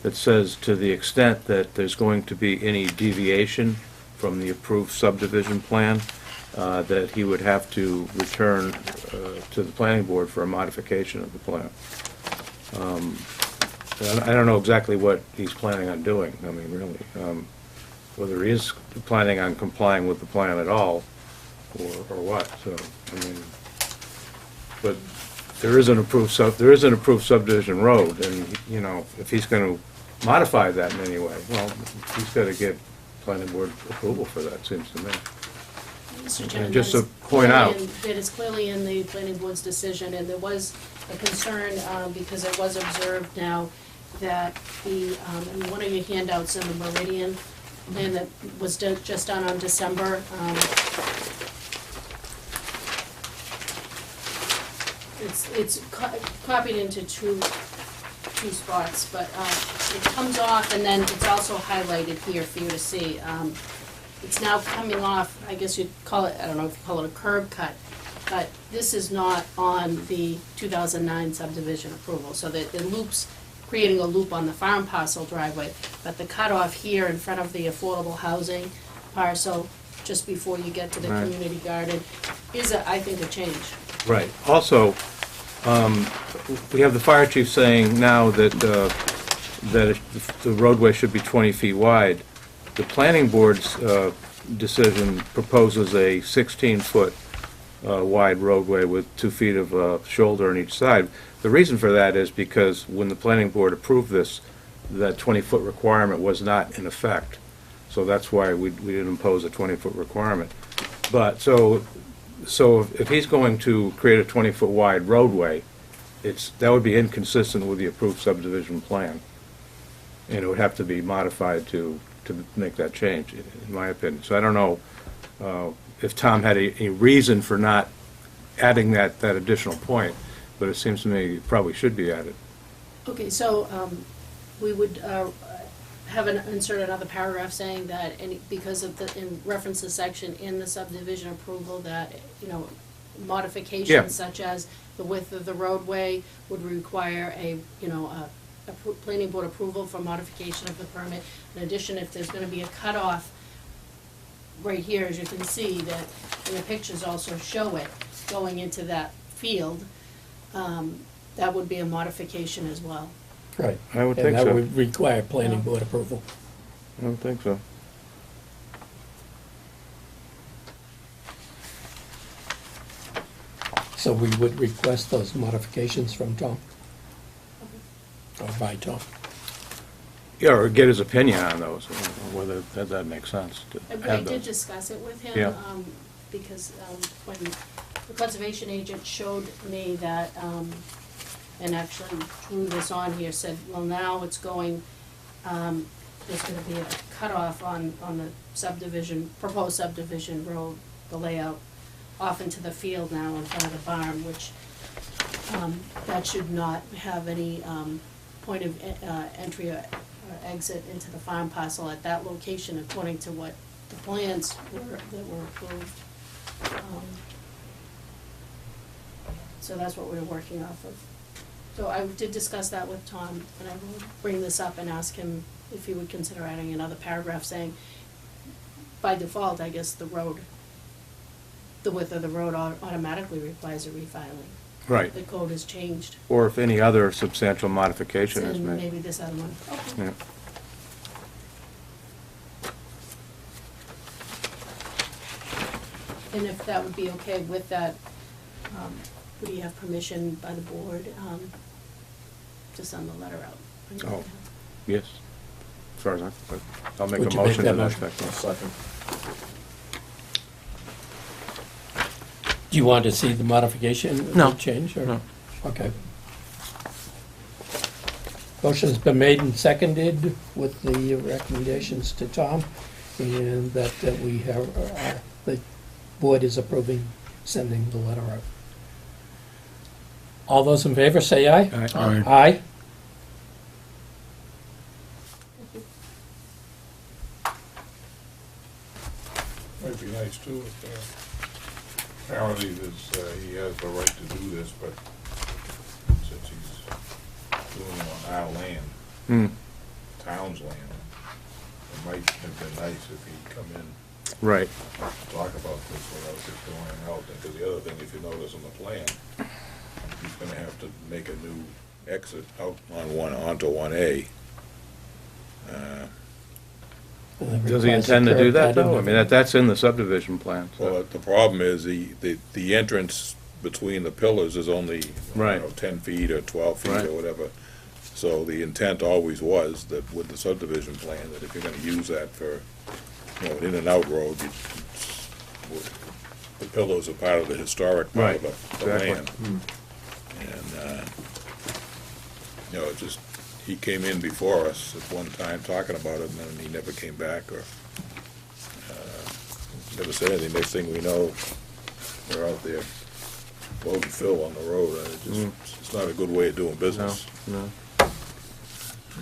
that says to the extent that there's going to be any deviation from the approved subdivision plan, that he would have to return to the planning board for a modification of the plan. I don't know exactly what he's planning on doing, I mean, really. Whether he is planning on complying with the plan at all, or what, so, I mean, but there is an approved subdivision road, and, you know, if he's gonna modify that in any way, well, he's gotta get planning board approval for that, seems to me. Mr. Chairman, just that to is point clearly out- It is clearly in the planning board's decision, and there was a concern, because it was observed now that the, in one of your handouts in the Meridian plan that was just done on December, it's copied into two spots, but it comes off, and then it's also highlighted here for you to see. It's now coming off, I guess you'd call it, I don't know if you call it a curb cut, but this is not on the 2009 subdivision approval, so that the loop's creating a loop on the farm parcel driveway, but the cutoff here in front of the affordable housing parcel, just before you get to the Right. community garden, is, I think, a change. Right. Also, we have the fire chief saying now that, that the roadway should be 20 feet wide. The planning board's decision proposes a 16-foot wide roadway with 2 feet of shoulder on each side. The reason for that is because when the planning board approved this, that 20-foot requirement was not in effect. So that's why we didn't impose a 20-foot requirement. But, so if he's going to create a 20-foot wide roadway, that would be inconsistent with the approved subdivision plan. And it would have to be modified to make that change, in my opinion. So I don't know if Tom had a reason for not adding that additional point, but it seems to me it probably should be added. Okay, so we would insert another paragraph saying that because of in reference to section in the subdivision approval that, you know, Yeah. modifications such as the width of the roadway would require a planning board approval for modification of the permit. In addition, if there's gonna be a cutoff right here, as you can see, that, and the pictures also show it, going into that field, that would be a modification as well. Right. I would think And so. that would require planning board approval. I don't think so. So we would request those modifications from Tom? Or by Tom? Yeah, or get his opinion on those, whether that makes sense to I have did those. discuss it with him, Yeah. because when the conservation agent showed me that, and actually drew this on here, said, well, now it's going, there's gonna be a cutoff on the subdivision, proposed subdivision road, the layout, off into the field now in front of the barn, which, that should not have any, point of, entry or exit into the farm parcel at that location according to what the plans were, that were approved. So that's what we were working off of. So I did discuss that with Tom, and I will bring this up and ask him if he would consider adding another paragraph saying, by default, I guess the width of the road automatically requires a refiling. Right, The code has changed, or if any other substantial modification is and made. maybe this other one. Okay. Yeah. And if that would be okay with that, would you have permission by the board, to send the letter out? Oh. Yes, as far as I'll make Would a you make motion to that that motion? effect. Second. Do you want to see the modification? No. The change, or? No. Okay. Motion's been made and seconded with the recommendations to Tom, and that we have, the board is approving sending the letter out. All those in favor, say aye. Aye. Aye. Might be nice too, if, apparently he has the right to do this, but since he's doing it on our land, Hmm. town's land. It might have been nice if he'd come in, Right. talk about this without just going out, because the other thing, if you notice on the plan, he's gonna have to make a new exit out on onto 1A. Does he intend to do that, though? I mean, that's in the subdivision plan, so. Well, the problem is the entrance between the pillars is only, Right. 10 feet or 12 feet Right. or whatever. So the intent always was that with the subdivision plan, that if you're gonna use that for, an in and out road, the pillars are part of the historic part of the Exactly. land. And, it just, he came in before us at one time talking about it, and then he never came back, or, never said anything. Next thing we know, we're out there loading fill on the road, and it's not a good way of doing No, business. no.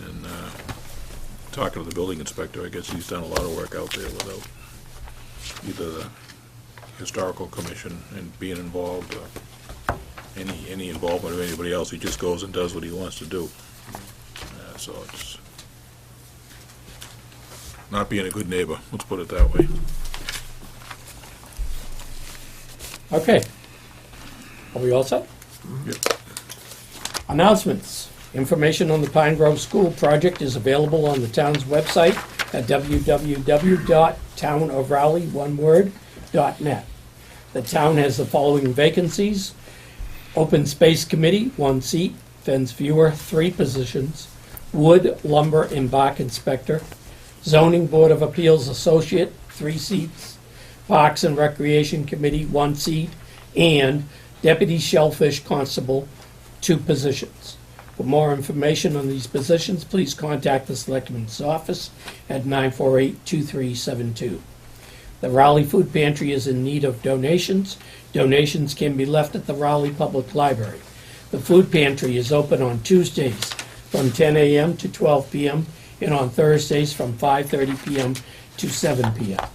And, talking to the building inspector, I guess he's done a lot of work out there without either the historical commission and being involved, or any involvement of anybody else. He just goes and does what he wants to do. So it's not being a good neighbor, let's put it that way. Okay. Are we all set? Yep. Announcements. Information on the Pine Grove School project is available on the town's website at www.townofraleigh.net. The town has the following vacancies: Open Space Committee, 1 seat; Fence Viewer, 3 positions; Wood, Lumber, and Bark Inspector; Zoning Board of Appeals Associate, 3 seats; Parks and Recreation Committee, 1 seat; and Deputy Shellfish Constable, 2 positions. For more information on these positions, please contact the Selectmen's office at 948-2372. The Raleigh Food Pantry is in need of donations. Donations can be left at the Raleigh Public Library. The food pantry is open on Tuesdays from 10 a.m. to 12 p.m. and on Thursdays from 5:30 p.m. to 7 p.m.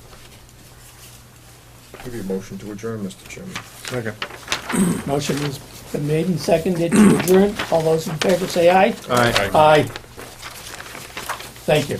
Give you a motion to adjourn, Mr. Chairman. Okay. Motion has been made and seconded to adjourn. All those in favor say aye. All right. Aye. Thank you.